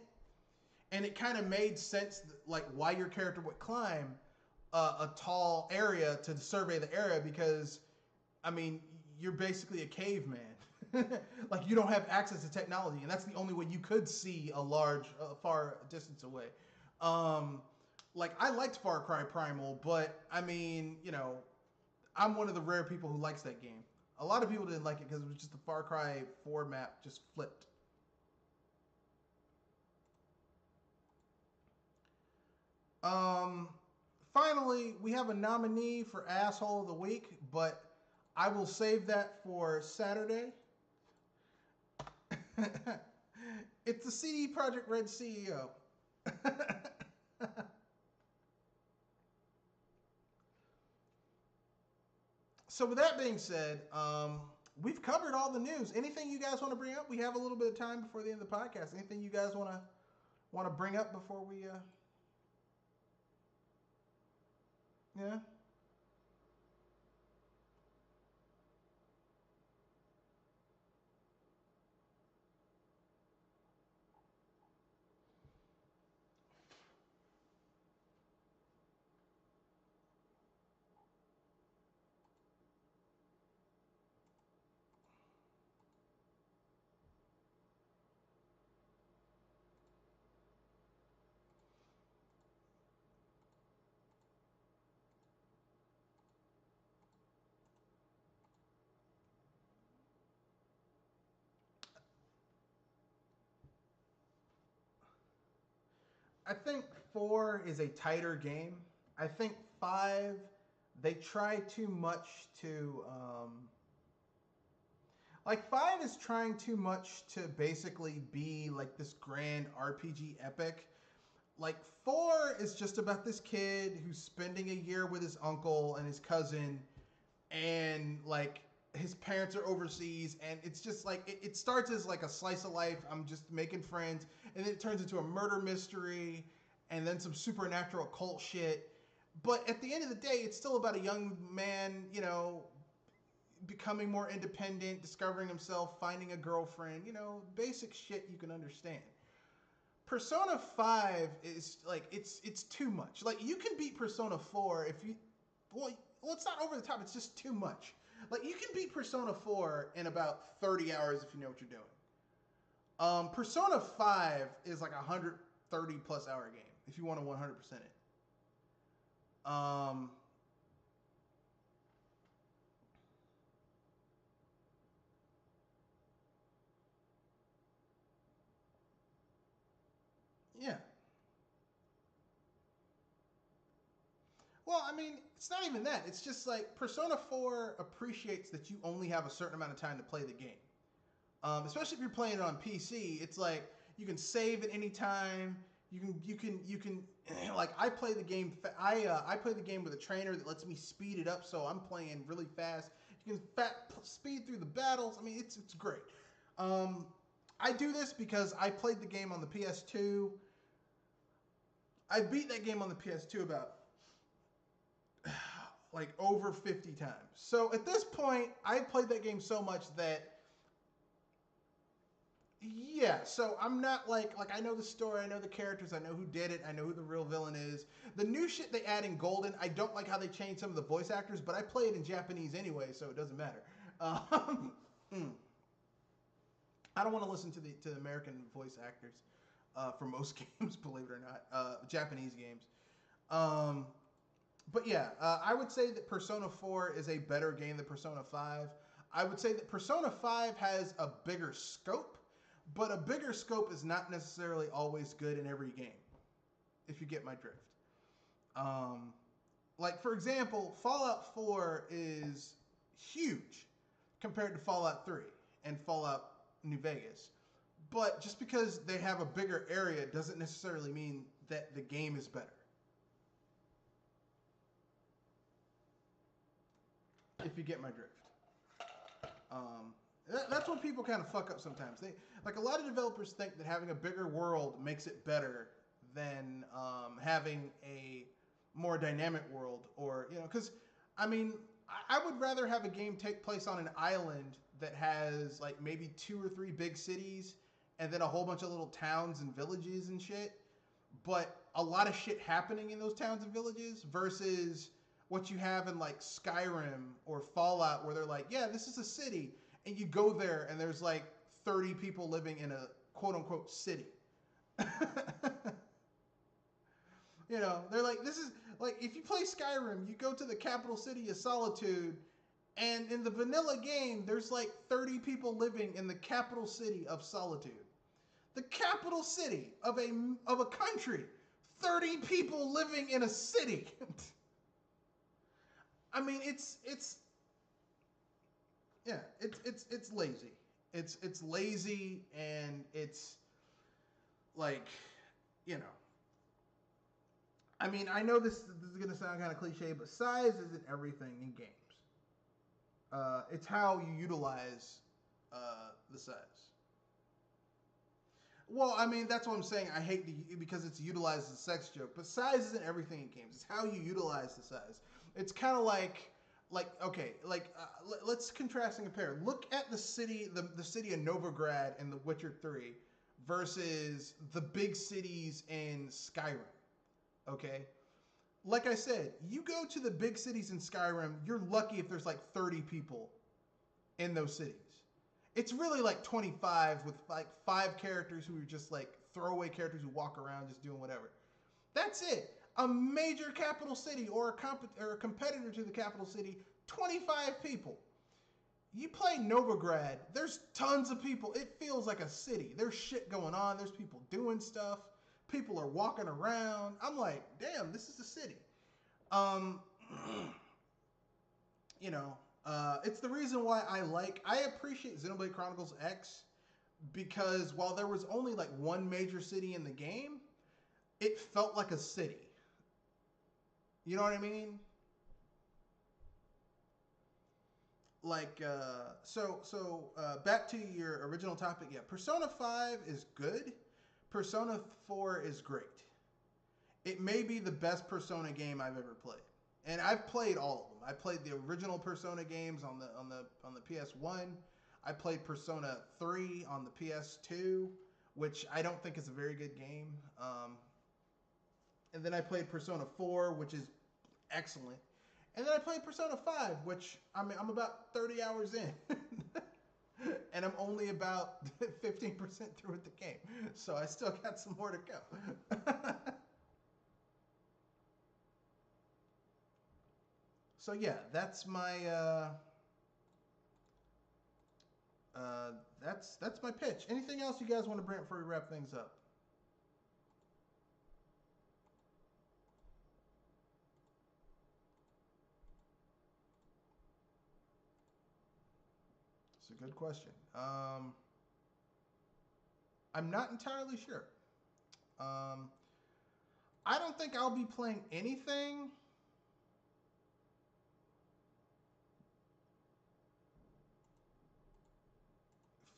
and it kind of made sense like why your character would climb a tall area to survey the area because, I mean, you're basically a caveman. Like you don't have access to technology, and that's the only way you could see a large, far distance away. Like I liked Far Cry Primal, but I mean, I'm one of the rare people who likes that game. A lot of people didn't like it because it was just the Far Cry 4 map just flipped. Um, Finally, we have a nominee for Asshole of the Week, but I will save that for Saturday. It's the CD Projekt Red CEO. So with that being said, we've covered all the news. Anything you guys want to bring up? We have a little bit of time before the end of the podcast. Anything you guys want to bring up before we? Yeah. I think 4 is a tighter game. I think 5, they try too much to. Like 5 is trying too much to basically be like this grand RPG epic. Like 4 is just about this kid who's spending a year with his uncle and his cousin, and like his parents are overseas, and it's just like it starts as like a slice of life. I'm just making friends, and then it turns into a murder mystery, and then some supernatural cult shit. But at the end of the day, it's still about a young man, becoming more independent, discovering himself, finding a girlfriend, basic shit you can understand. Persona 5 is like it's too much. Like you can beat Persona 4 if you well it's not over the top, it's just too much. Like you can beat Persona 4 in about 30 hours if you know what you're doing. Persona 5 is like a 130 plus hour game if you want to 100% it. Yeah. Well, I mean, it's not even that. It's just like Persona 4 appreciates that you only have a certain amount of time to play the game. Especially if you're playing it on PC, it's like you can save at any time. You can like I play the game. I play the game with a trainer that lets me speed it up, so I'm playing really fast. You can speed through the battles. I mean, it's great. Um, I do this because I played the game on the PS2. I beat that game on the PS2 about like over 50 times. So at this point, I played that game so much that yeah, so I'm not like I know the story, I know the characters, I know who did it, I know who the real villain is. The new shit they add in Golden, I don't like how they changed some of the voice actors, but I play it in Japanese anyway, so it doesn't matter. Mm. I don't want to listen to the American voice actors for most games, believe it or not, Japanese games. Um, but yeah, I would say that Persona 4 is a better game than Persona 5. I would say that Persona 5 has a bigger scope, but a bigger scope is not necessarily always good in every game, if you get my drift. Um, like, for example, Fallout 4 is huge compared to Fallout 3 and Fallout New Vegas. But just because they have a bigger area doesn't necessarily mean that the game is better. If you get my drift. That's what people kind of fuck up sometimes. They like a lot of developers think that having a bigger world makes it better than having a more dynamic world, or because I mean, I would rather have a game take place on an island that has like maybe 2 or 3 big cities and then a whole bunch of little towns and villages and shit, but a lot of shit happening in those towns and villages versus what you have in like Skyrim or Fallout where they're like, yeah, this is a city, and you go there and there's like 30 people living in a quote unquote city. They're like, this is like, if you play Skyrim, you go to the capital city of Solitude, and in the vanilla game, there's like 30 people living in the capital city of Solitude. The capital city of a country, 30 people living in a city. I mean, it's lazy. It's lazy, and it's like, I mean, I know this is gonna sound kind of cliche, but size isn't everything in games. It's how you utilize the size. Well, I mean, that's what I'm saying. I hate because it's utilized as a sex joke, but size isn't everything in games. It's how you utilize the size. It's kind of like okay, let's contrast and compare. Look at the city of Novigrad in The Witcher 3 versus the big cities in Skyrim. Okay? Like I said, you go to the big cities in Skyrim, you're lucky if there's like 30 people in those cities. It's really like 25 with like 5 characters who are just like throwaway characters who walk around just doing whatever. That's it. A major capital city or a competitor to the capital city, 25 people. You play Novigrad, there's tons of people. It feels like a city. There's shit going on. There's people doing stuff. People are walking around. I'm like, damn, this is a city. It's the reason why I appreciate Xenoblade Chronicles X, because while there was only like one major city in the game, it felt like a city. You know what I mean? Like, back to your original topic. Yeah, Persona 5 is good. Persona 4 is great. It may be the best Persona game I've ever played. And I've played all of them. I played the original Persona games on the PS1. I played Persona 3 on the PS2, which I don't think is a very good game. And then I played Persona 4, which is excellent. And then I played Persona 5, which I'm about 30 hours in. And I'm only about 15% through with the game. So I still got some more to go. So yeah, that's my that's my pitch. Anything else you guys want to bring up before we wrap things up? It's a good question. I'm not entirely sure. I don't think I'll be playing anything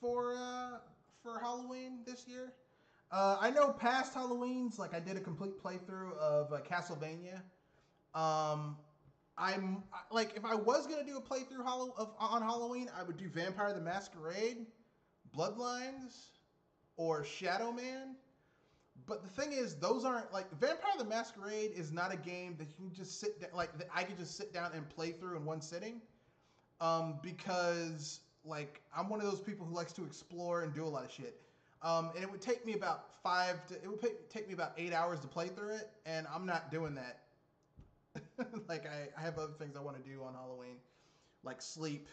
for Halloween this year. I know past Halloweens, like I did a complete playthrough of Castlevania. I'm like, if I was gonna do a playthrough on Halloween, I would do Vampire the Masquerade, Bloodlines, or Shadow Man. But the thing is, those aren't like Vampire the Masquerade is not a game that you can just sit down, like that I could just sit down and play through in one sitting. Because like I'm one of those people who likes to explore and do a lot of shit. And it would take me about 8 hours to play through it, and I'm not doing that. Like I have other things I want to do on Halloween, like sleep,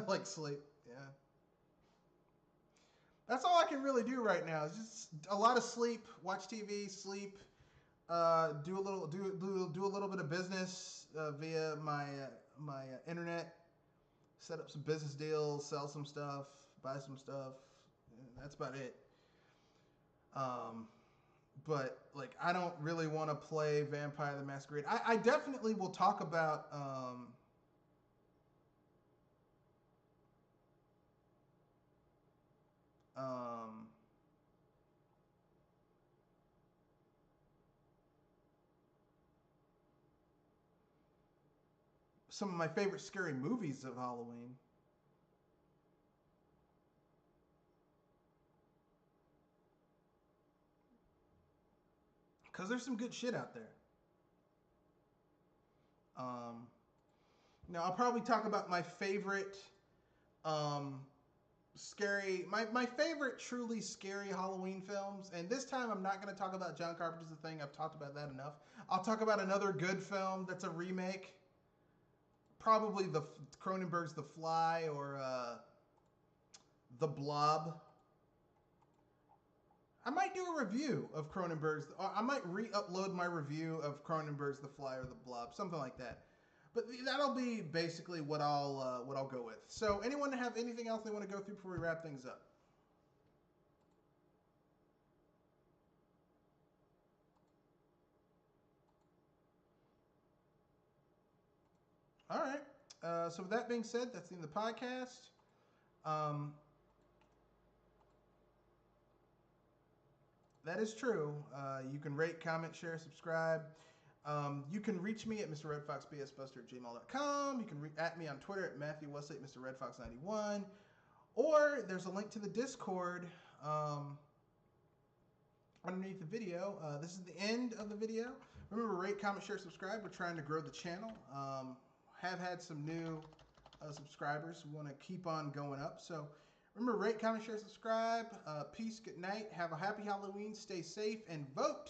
like sleep. Yeah, that's all I can really do right now. Is just a lot of sleep, watch TV, sleep, do a little bit of business via my internet, set up some business deals, sell some stuff, buy some stuff. That's about it. But like I don't really want to play Vampire the Masquerade. I definitely will talk about Um, some of my favorite scary movies of Halloween. Because there's some good shit out there. Um, Now, I'll probably talk about my favorite um, my favorite truly scary Halloween films. And this time I'm not going to talk about John Carpenter's The Thing. I've talked about that enough. I'll talk about another good film that's a remake. Probably the Cronenberg's The Fly or The Blob. I might do a review of Cronenberg's. I might re-upload my review of Cronenberg's The Fly or The Blob, something like that. But that'll be basically what I'll go with. So, anyone have anything else they want to go through before we wrap things up? All right. So with that being said, that's the end of the podcast. Um, that is true. You can rate, comment, share, subscribe. You can reach me at mrredfoxbsbuster at gmail.com. You can at me on Twitter at Matthew Wesley at mrredfox91. Or there's a link to the Discord underneath the video. This is the end of the video. Remember, rate, comment, share, subscribe. We're trying to grow the channel. Have had some new subscribers. We want to keep on going up. So remember, rate, comment, share, subscribe. Peace, good night. Have a happy Halloween. Stay safe and vote.